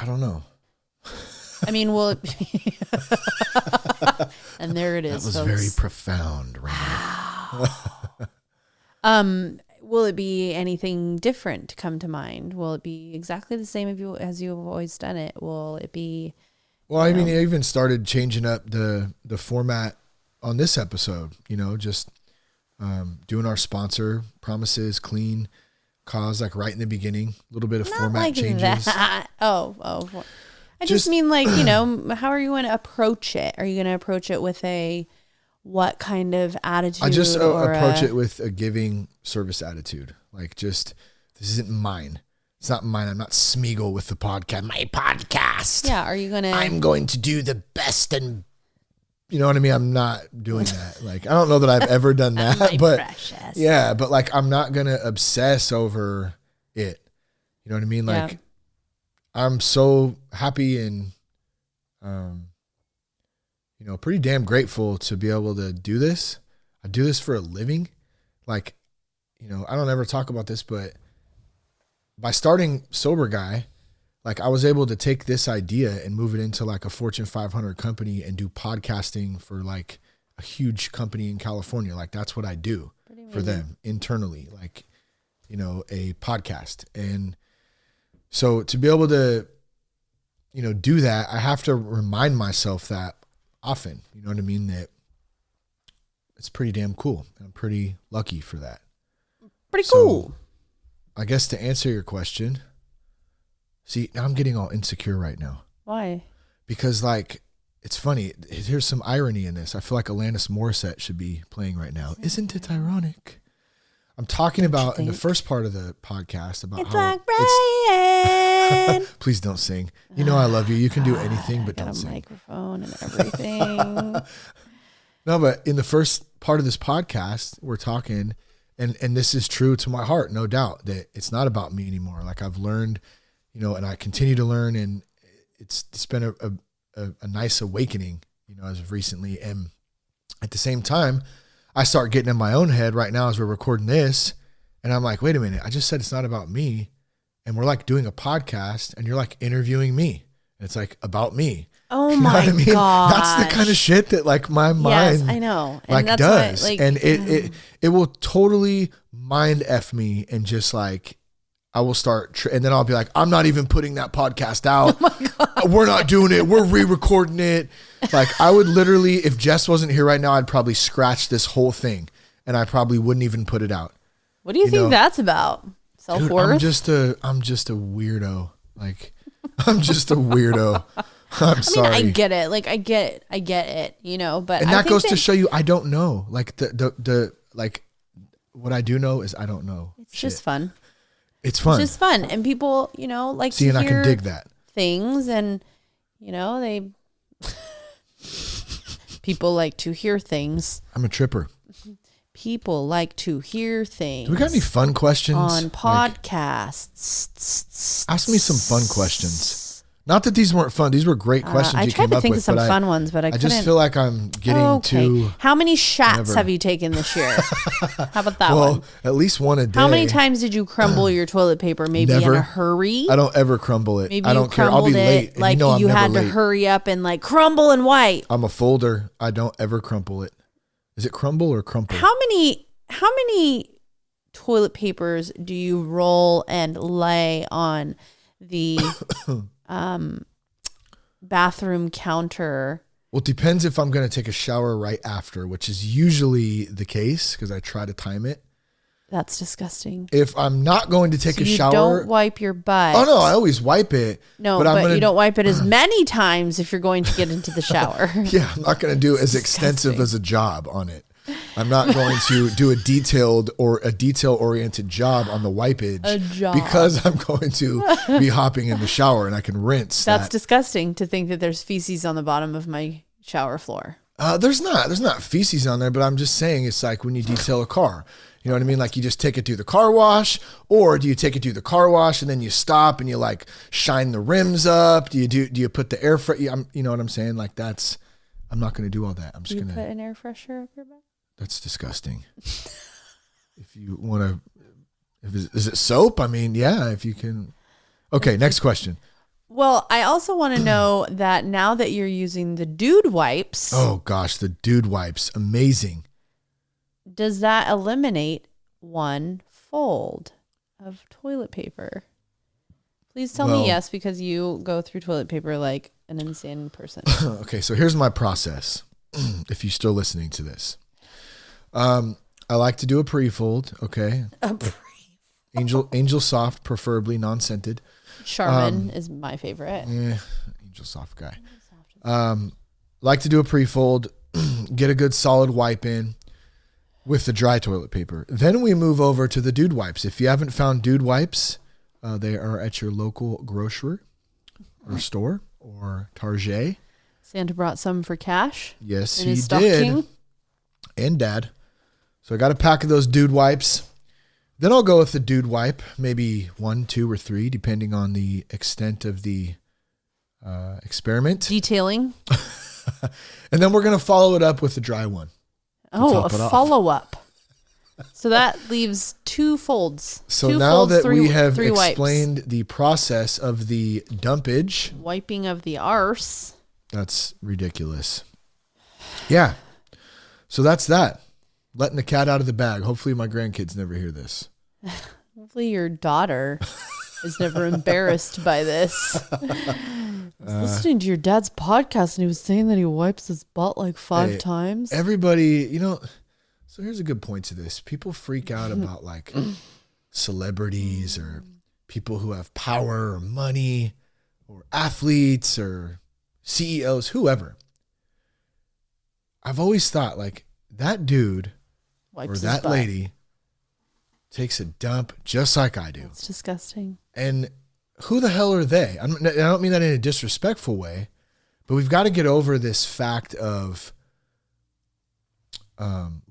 I don't know. I mean, will it be... And there it is, That was folks. very profound, right? Will it be anything different to come to mind? Will it be exactly the same as you have always done it? Will it be... Well, I mean, I even started changing up the format on this episode, just doing our sponsor promises, clean cause, like right in the beginning, a little bit of Not format like changes. That. Oh. I just mean like, how are you going to approach it? Are you going to approach it with what kind of attitude? I just approach it with a giving service attitude. Like this isn't mine. It's not mine. I'm not Smeagol with the podcast. My podcast. Yeah. Are you going to? I'm going to do the best and you know what I mean? I'm not doing that. Like, I don't know that I've ever done that, but precious. Yeah, but like, I'm not going to obsess over it. You know what I mean? Like, I'm so happy and, pretty damn grateful to be able to do this. I do this for a living. Like, I don't ever talk about this, but by starting Sober Guy, like I was able to take this idea and move it into like a Fortune 500 company and do podcasting for like a huge company in California. Like that's what I do for them internally, like, a podcast. And so to be able to, do that, I have to remind myself that often, you know what I mean? That it's pretty damn cool. And I'm pretty lucky for that. Pretty cool. I guess to answer your question, see, now I'm getting all insecure right now. Why? Because like, it's funny. Here's some irony in this. I feel like Alanis Morissette should be playing right now. Isn't it ironic? I'm talking about in the first part of the podcast about it's how like rain. Please don't sing. I love you. You can do anything, but I got don't a sing. microphone and everything. No, but in the first part of this podcast, we're talking, and this is true to my heart, no doubt, that it's not about me anymore. Like I've learned, and I continue to learn, and it's been a nice awakening, as of recently. And at the same time, I start getting in my own head right now as we're recording this, and I'm like, wait a minute, I just said it's not about me, and we're like doing a podcast, and you're like interviewing me, and it's like about me. Oh my gosh. That's the kind of shit that like my mind, I know, and like that's does, why, like, and it will totally mind F me, and just like I will start, and then I'll be like, I'm not even putting that podcast out. Oh my God. We're not doing it. We're re-recording it. Like I would literally, if Jess wasn't here right now, I'd probably scratch this whole thing, and I probably wouldn't even put it out. What do you think that's about? Self-worth? Dude, I'm just a weirdo. Like I'm just a weirdo. I'm sorry. I get it. Like I get it, you know, but And I that think goes to show you, I don't know. Like the like what I do know is I don't know. it's just fun. It's fun. It's just fun. And people, you know, like See, to and I hear can dig that. things and, you know, people like to hear things. I'm a tripper. People like to hear things. Do we got any fun questions? On Like, podcasts. ask me some fun questions. Not that these weren't fun. These were great questions I you tried came to up think with. of some but fun ones, but I couldn't. just feel like I'm getting too... How many shots whatever. have you taken this year? How about that Well, one? at least one a day. How many times did you crumble your toilet paper? Maybe Never. in a hurry? I don't ever crumble it. Maybe I you don't care. I'll be crumbled late. it And like you know I'm never had to late. hurry up and like crumble and wipe. I'm a folder. I don't ever crumple it. Is it crumble or crumple? How many toilet papers do you roll and lay on the bathroom counter? Well, it depends if I'm going to take a shower right after, which is usually the case because I try to time it. That's disgusting. If I'm not going to take So a you shower... don't wipe your butt. Oh, no, I always wipe it. No, but but you don't wipe it as many times if you're going to get into the shower. Yeah, I'm not going to do as extensive disgusting. as a job on it. I'm not going to do a detail-oriented job on the wipeage because I'm going to be hopping in the shower and I can rinse. That's disgusting to think that there's feces on the bottom of my shower floor. There's not feces on there, but I'm just saying it's like when you detail a car. You know what I mean? Like you just take it through the car wash, or do you take it through the car wash and then you stop and you like shine the rims up? Do you put the air you know what I'm saying? Like I'm not going to do all that. I'm just going to put an air freshener up your butt. That's disgusting. If you want to, is it soap? I mean, yeah, if you can. Okay, next question. Well, I also want to know that now that you're using the dude wipes. Oh gosh, the dude wipes, amazing. Does that eliminate one fold of toilet paper? Please tell me yes, because you go through toilet paper like an insane person. Okay, so here's my process. If you're still listening to this. I like to do a pre-fold, okay? Angel Soft, preferably non-scented. Charmin is my favorite. Angel Soft guy. Like to do a pre-fold, get a good solid wipe in with the dry toilet paper. Then we move over to the dude wipes. If you haven't found dude wipes, they are at your local grocery or store or Target. Santa brought some for Cash. Yes, in he his did. stocking. And Dad. So I got a pack of those dude wipes. Then I'll go with the dude wipe, maybe 1, 2, or 3, depending on the extent of the experiment. Detailing. And then we're going to follow it up with the dry one. Oh, a follow-up. So that leaves 2 folds. So 2 now folds, that 3 we have wipes. explained the process of the dumpage. Wiping of the arse. That's ridiculous. Yeah. So that's that. Letting the cat out of the bag. Hopefully my grandkids never hear this. Hopefully your daughter is never embarrassed by this. I was listening to your dad's podcast and he was saying that he wipes his butt like 5 times. Everybody, so here's a good point to this. People freak out about like celebrities or people who have power or money or athletes or CEOs, whoever. I've always thought like that dude Wipes or his that butt. lady takes a dump just like I do. It's disgusting. And who the hell are they? I don't mean that in a disrespectful way, but we've got to get over this fact of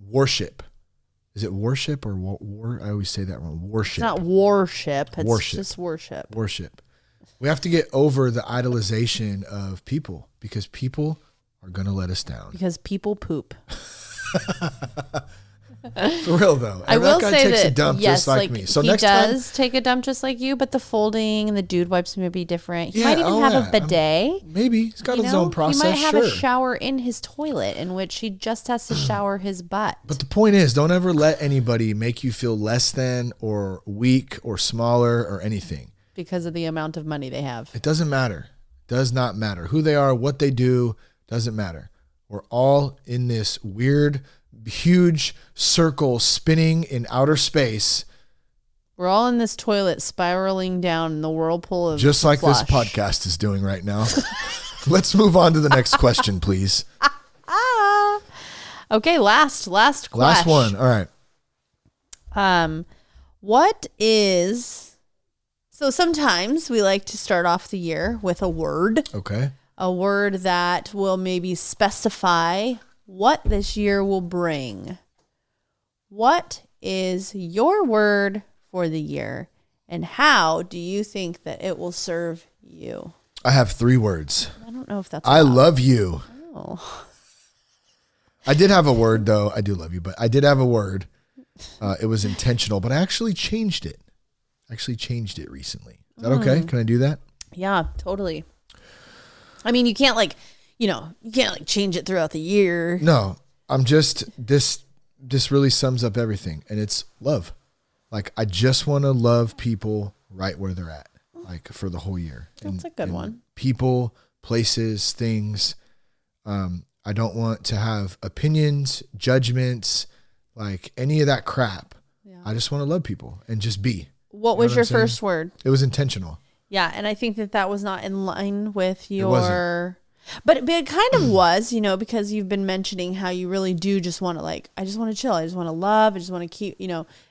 worship. Is it worship or war? I always say that wrong. Worship. It's not worship. It's Worship. just worship. Worship. We have to get over the idolization of people because people are going to let us down. Because people poop. For real though. I And will that guy say takes that a dump yes, just like me. So he next time, does take a dump just like you, but the folding and the dude wipes may be different. He Yeah, might even oh have yeah. a bidet. maybe he's got You his know? own process. He might have sure. a shower in his toilet in which he just has to shower his butt. But the point is, don't ever let anybody make you feel less than or weak or smaller or anything. Because of the amount of money they have. It doesn't matter. Does not matter. Who they are, what they do, doesn't matter. We're all in this weird, huge circle spinning in outer space. We're all in this toilet spiraling down in the whirlpool of Just like flush. this podcast is doing right now. Let's move on to the next question, please. Okay, last question. Last one. All right. What is, so sometimes we like to start off the year with a word. Okay. A word that will maybe specify what this year will bring. What is your word for the year, and how do you think that it will serve you? I have 3 words. I don't know if that's I love you. Oh. I did have a word, though. I do love you, but I did have a word. It was intentional, but I actually changed it. Recently. Is that okay? Can I do that? Yeah, totally. I mean, you can't change it throughout the year. No, I'm just, this really sums up everything, and it's love. Like, I just want to love people right where they're at, like, for the whole year. That's a good one. People, places, things. I don't want to have opinions, judgments, like any of that crap. Yeah. I just want to love people and just be. What was your first word? It was intentional. Yeah, and I think that was not in line with your... But it kind of was, because you've been mentioning how you really do just want to, I just want to chill. I just want to love. I just want to keep,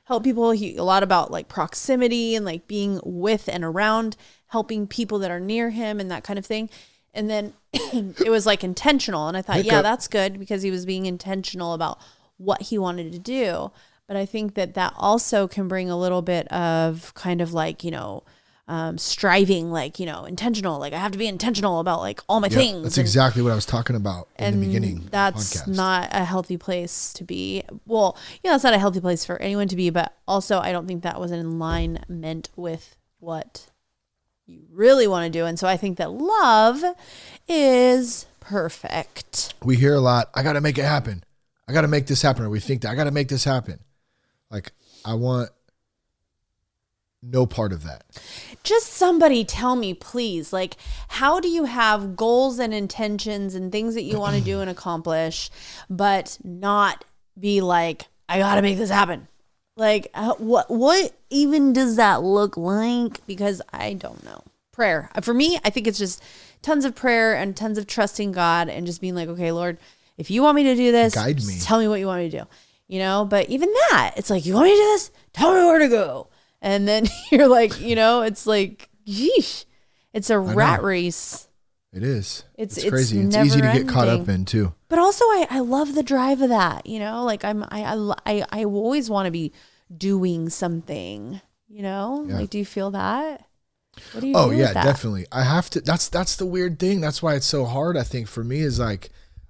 help people. A lot about, proximity and, being with and around, helping people that are near him and that kind of thing. And then it was, intentional. And I thought, that's good, because he was being intentional about what he wanted to do. But I think that also can bring a little bit of kind of striving, intentional, I have to be intentional about all my things. That's exactly what I was talking about in the beginning. That's not a healthy place to be. Well, it's not a healthy place for anyone to be, but also I don't think that was in alignment with what you really want to do. And so I think that love is perfect. We hear a lot, I got to make it happen. I got to make this happen. Or we think that I got to make this happen. I want no part of that. Just somebody tell me, please, how do you have goals and intentions and things that you want to do and accomplish, but not be I got to make this happen? What even does that look like? Because I don't know. Prayer. For me, I think it's just tons of prayer and tons of trusting God and just being okay, Lord, if you want me to do this, guide me. Just tell me what you want me to do. But even that, it's you want me to do this? Tell me where to go. And then you're it's yeesh. It's a rat race. It is. It's crazy. It's easy to get caught up in too. But also I love the drive of that, I always want to be doing something, Yeah. do you feel that? What do you do with that? Definitely. I have to, that's the weird thing. That's why it's so hard, I think, for me, is I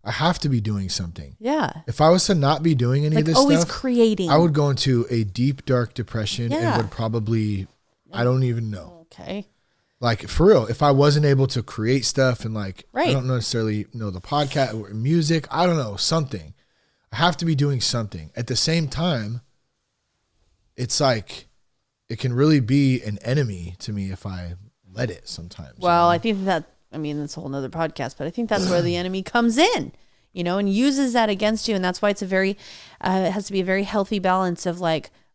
have to be doing something. Yeah. If I was to not be doing any of this always stuff, creating, I would go into a deep, dark depression and would probably, I don't even know. Okay. For real, if I wasn't able to create stuff and right. I don't necessarily know the podcast or music, I don't know, something. I have to be doing something. At the same time, it's it can really be an enemy to me if I let it sometimes. Well, I think that's a whole nother podcast, but I think that's where the enemy comes in, and uses that against you. And that's why it's it has to be a very healthy balance of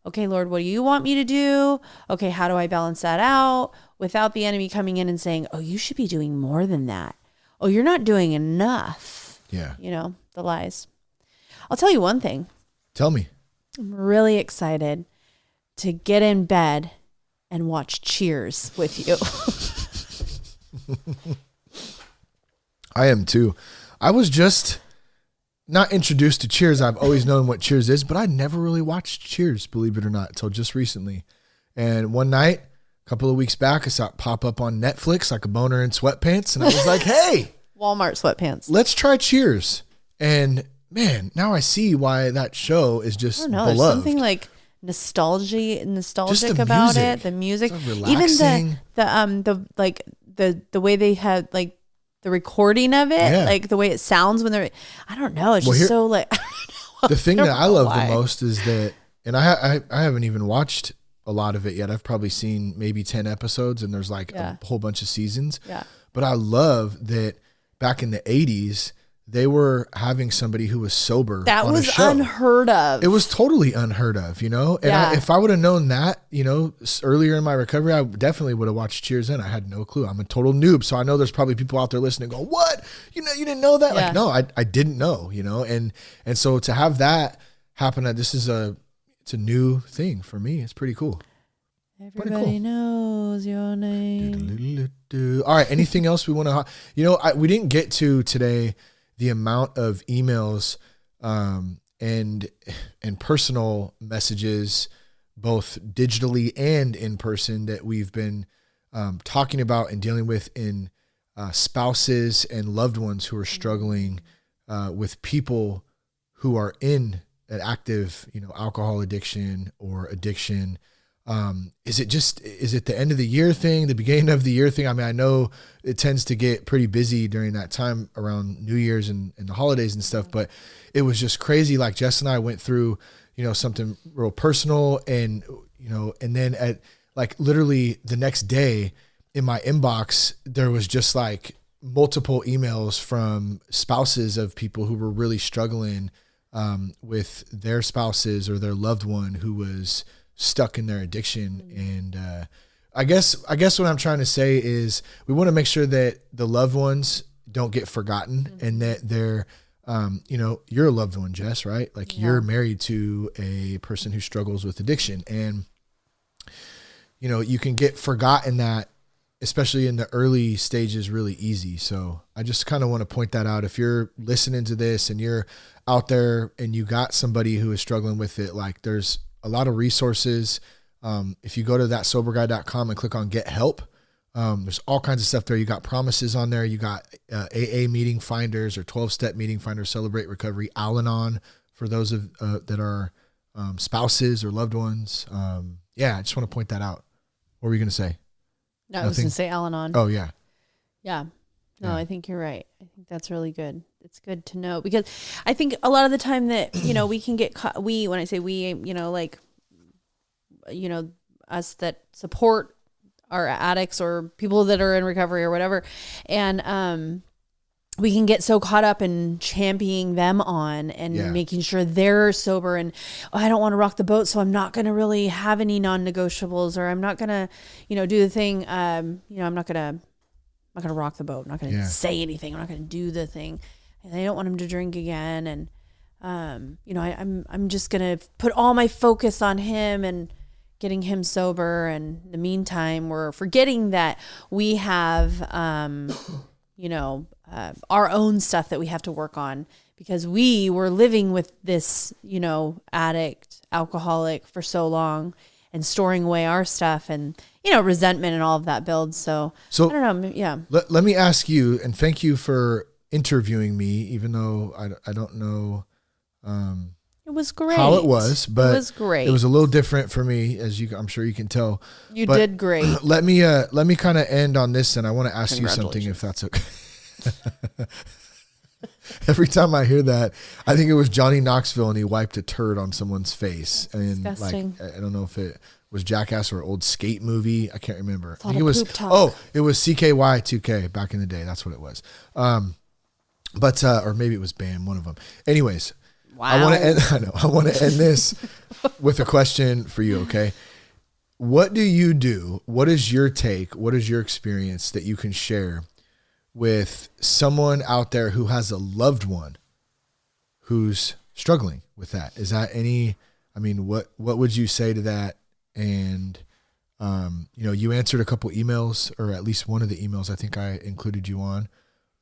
okay, Lord, what do you want me to do? Okay, how do I balance that out without the enemy coming in and saying, oh, you should be doing more than that. Oh, you're not doing enough. Yeah. The lies. I'll tell you one thing. Tell me. I'm really excited to get in bed and watch Cheers with you. I am too. I was just not introduced to Cheers. I've always known what Cheers is, but I never really watched Cheers, believe it or not, until just recently. And one night, a couple of weeks back, I saw it pop up on Netflix like a boner in sweatpants. And I was like, hey, Walmart sweatpants. Let's try Cheers. And man, now I see why that show is just beloved. There's something nostalgic about music. it. The music, so even the way they had the recording of it, the way it sounds when they're, I don't know. It's just so the thing that I love the most is that, and I haven't even watched a lot of it yet. I've probably seen maybe 10 episodes and there's a whole bunch of seasons. Yeah. But I love that back in the 80s, they were having somebody who was sober. That on was a show. unheard of. It was totally unheard of, you know? And Yeah. if I would have known that, you know, earlier in my recovery, I definitely would have watched Cheers In. I had no clue. I'm a total noob. So I know there's probably people out there listening going, what? You know, you didn't know that? Yeah. Like, no, I didn't know, you know? And so to have that happen, it's a new thing for me. It's pretty cool. Everybody knows your name. All right. Anything else we want to, you know, we didn't get to today the amount of emails and personal messages, both digitally and in person, that we've been talking about and dealing with in spouses and loved ones who are struggling with people who are in an active, you know, alcohol addiction or addiction. Is it the end of the year thing, the beginning of the year thing? I mean, I know it tends to get pretty busy during that time around New Year's and the holidays and stuff, but it was just crazy. Like Jess and I went through, you know, something real personal, and, you know, and then at like literally the next day in my inbox, there was just like multiple emails from spouses of people who were really struggling with their spouses or their loved one who was stuck in their addiction. And I guess what I'm trying to say is we want to make sure that the loved ones don't get forgotten, and that they're, you know, you're a loved one, Jess, right? Like you're married to a person who struggles with addiction, and, you know, you can get forgotten that, especially in the early stages, really easy. So I just kind of want to point that out. If you're listening to this and you're out there and you got somebody who is struggling with it, like there's a lot of resources. If you go to thatsoberguy.com and click on get help, there's all kinds of stuff there. You got promises on there. You got AA meeting finders or 12-step meeting finders, Celebrate Recovery, Al-Anon for those of that are spouses or loved ones. Yeah, I just want to point that out. What were you going to say? No, I was going to say Al-Anon. Oh, yeah. Yeah. No, Yeah. I think you're right. I think that's really good. It's good to know, because I think a lot of the time that, you know, we can get caught, when I say we, you know, like, you know, us that support our addicts or people that are in recovery or whatever. And, we can get so caught up in championing them on and making sure they're sober, and I don't want to rock the boat, so I'm not going to really have any non-negotiables, or I'm not going to, you know, do the thing. You know, I'm not going to rock the boat. I'm not going to say anything. I'm not going to do the thing. And I don't want him to drink again. And, you know, I'm just going to put all my focus on him and getting him sober. And in the meantime, we're forgetting that we have, you know, our own stuff that we have to work on, because we were living with this, you know, addict, alcoholic for so long, and storing away our stuff, and, you know, resentment and all of that builds. So I don't know. Yeah. Let me ask you, and thank you for interviewing me, even though I don't know it was great how it was, but it was great. It was a little different for me, as I'm sure you can tell. You did great. Let me kind of end on this, and I want to ask you something, if that's okay. Every time I hear that, I think it was Johnny Knoxville, and he wiped a turd on someone's face. And disgusting. like, I don't know if it was Jackass or old skate movie. I can't remember. A I lot think of it was, poop talk. it was CKY 2K back in the day. That's what it was. But or maybe it was BAM, one of them. Anyways, Wow. I want to end this with a question for you. Okay. What do you do? What is your take? What is your experience that you can share with someone out there who has a loved one who's struggling with that? Is that what would you say to that? And, you know, you answered a couple emails, or at least one of the emails I think I included you on.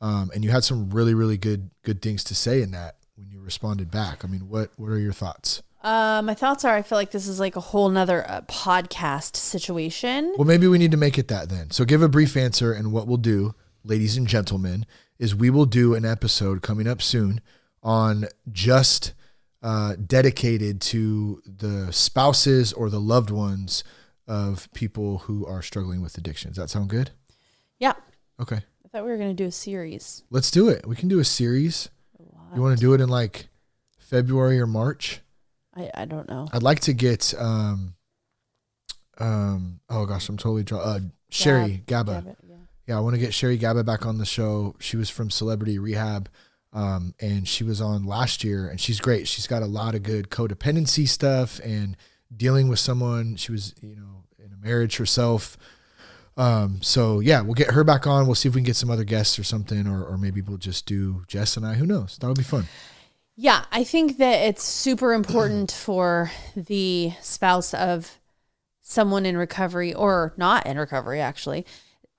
And you had some really, really good things to say in that when you responded back. I mean, what are your thoughts? My thoughts are, I feel like this is like a whole nother podcast situation. Well, maybe we need to make it that then. So give a brief answer, and what we'll do, ladies and gentlemen, is we will do an episode coming up soon on just dedicated to the spouses or the loved ones of people who are struggling with addiction. Does that sound good? Yeah. Okay. I thought we were going to do a series. Let's do it. We can do a series. You want to do it in like February or March? I don't know. I'd like to get, oh gosh, I'm totally Sherry Gaba. Yeah. Yeah, I want to get Sherry Gaba back on the show. She was from Celebrity Rehab. And she was on last year, and she's great. She's got a lot of good codependency stuff and dealing with someone. She was, in a marriage herself. So yeah, we'll get her back on. We'll see if we can get some other guests or something, or maybe we'll just do Jess and I. Who knows? That'll be fun. Yeah, I think that it's super important for the spouse of someone in recovery, or not in recovery, actually,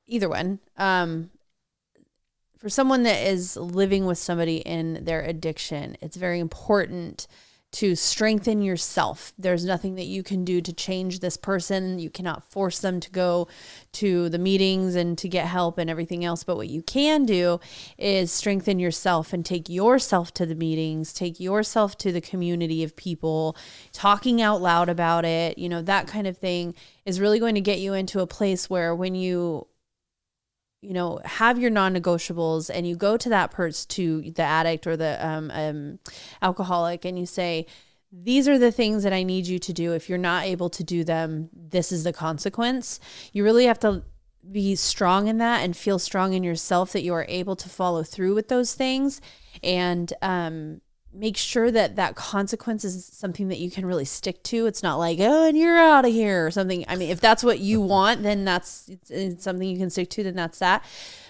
either one. For someone that is living with somebody in their addiction, it's very important to strengthen yourself. There's nothing that you can do to change this person. You cannot force them to go to the meetings and to get help and everything else. But what you can do is strengthen yourself and take yourself to the meetings, take yourself to the community of people, talking out loud about it. That kind of thing is really going to get you into a place where when you have your non-negotiables and you go to that person, to the addict or the alcoholic, and you say, these are the things that I need you to do. If you're not able to do them, this is the consequence. You really have to be strong in that and feel strong in yourself that you are able to follow through with those things, and make sure that consequence is something that you can really stick to. It's not like, oh, and you're out of here or something. I mean, if that's what you want, then it's something you can stick to, then that's that.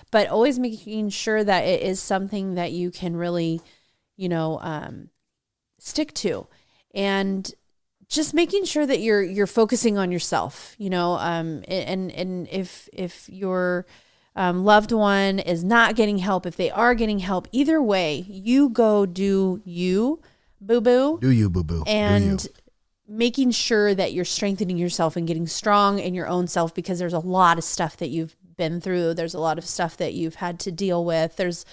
But always making sure that it is something that you can really, stick to, and just making sure that you're focusing on yourself, and if you're loved one is not getting help, if they are getting help, either way, you go do you, boo-boo. Do you, boo-boo. And making sure that you're strengthening yourself and getting strong in your own self, because there's a lot of stuff that you've been through. There's a lot of stuff that you've had to deal with. There's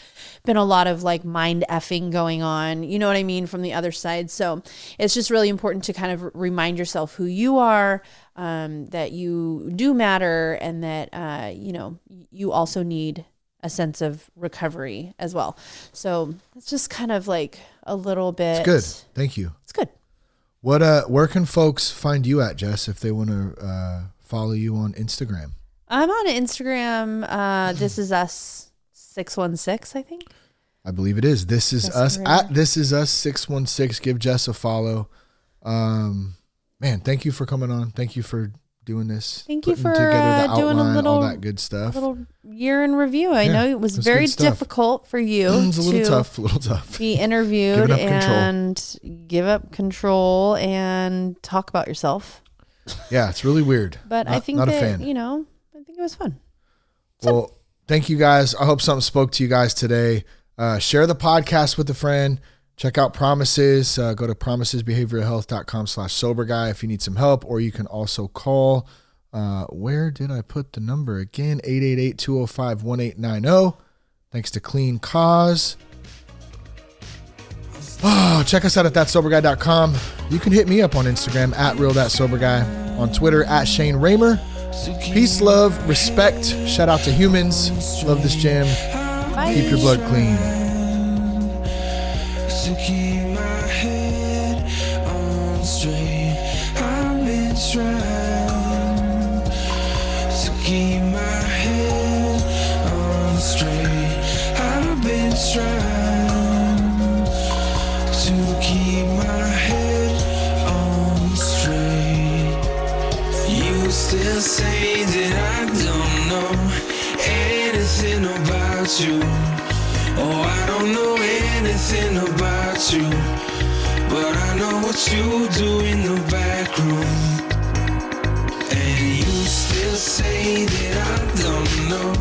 been a lot of mind effing going on, you know what I mean, from the other side. So it's just really important to kind of remind yourself who you are, that you do matter, and that, you also need a sense of recovery as well. So it's just kind of a little bit. It's good. Thank you. It's good. Where can folks find you at, Jess, if they want to follow you on Instagram? I'm on Instagram. This is us 616, I think. I believe it is. This is us at This is us 616. Give Jess a follow. Man, thank you for coming on. Thank you for doing this. Thank you for together the outline, doing a little, all that good stuff. Little year in review. I know it was very difficult for you. It was a little tough. Be interviewed and give up control and talk about yourself. Yeah, it's really weird. But I think that, I think it was fun. Well, thank you guys. I hope something spoke to you guys today. Share the podcast with a friend. Check out Promises. Go to promisesbehavioralhealth.com/soberguy if you need some help, or you can also call. Where did I put the number again? 888-205-1890. Thanks to Clean Cause. Oh, check us out at thatsoberguy.com. You can hit me up on Instagram at real.soberguy, on Twitter at Shane Raymer. Peace, love, respect. Shout out to humans. Love this gym. Bye. Keep your blood clean. To keep my head on straight, I've been trying to keep my head on straight. I've been trying to keep my head on straight. You still say that I don't know anything about you. Oh, I don't know anything about you, but I know what you do in the back room. And you still say that I don't know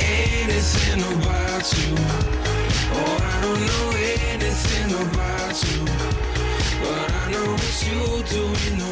anything about you. Oh, I don't know anything about you, but I know what you do in the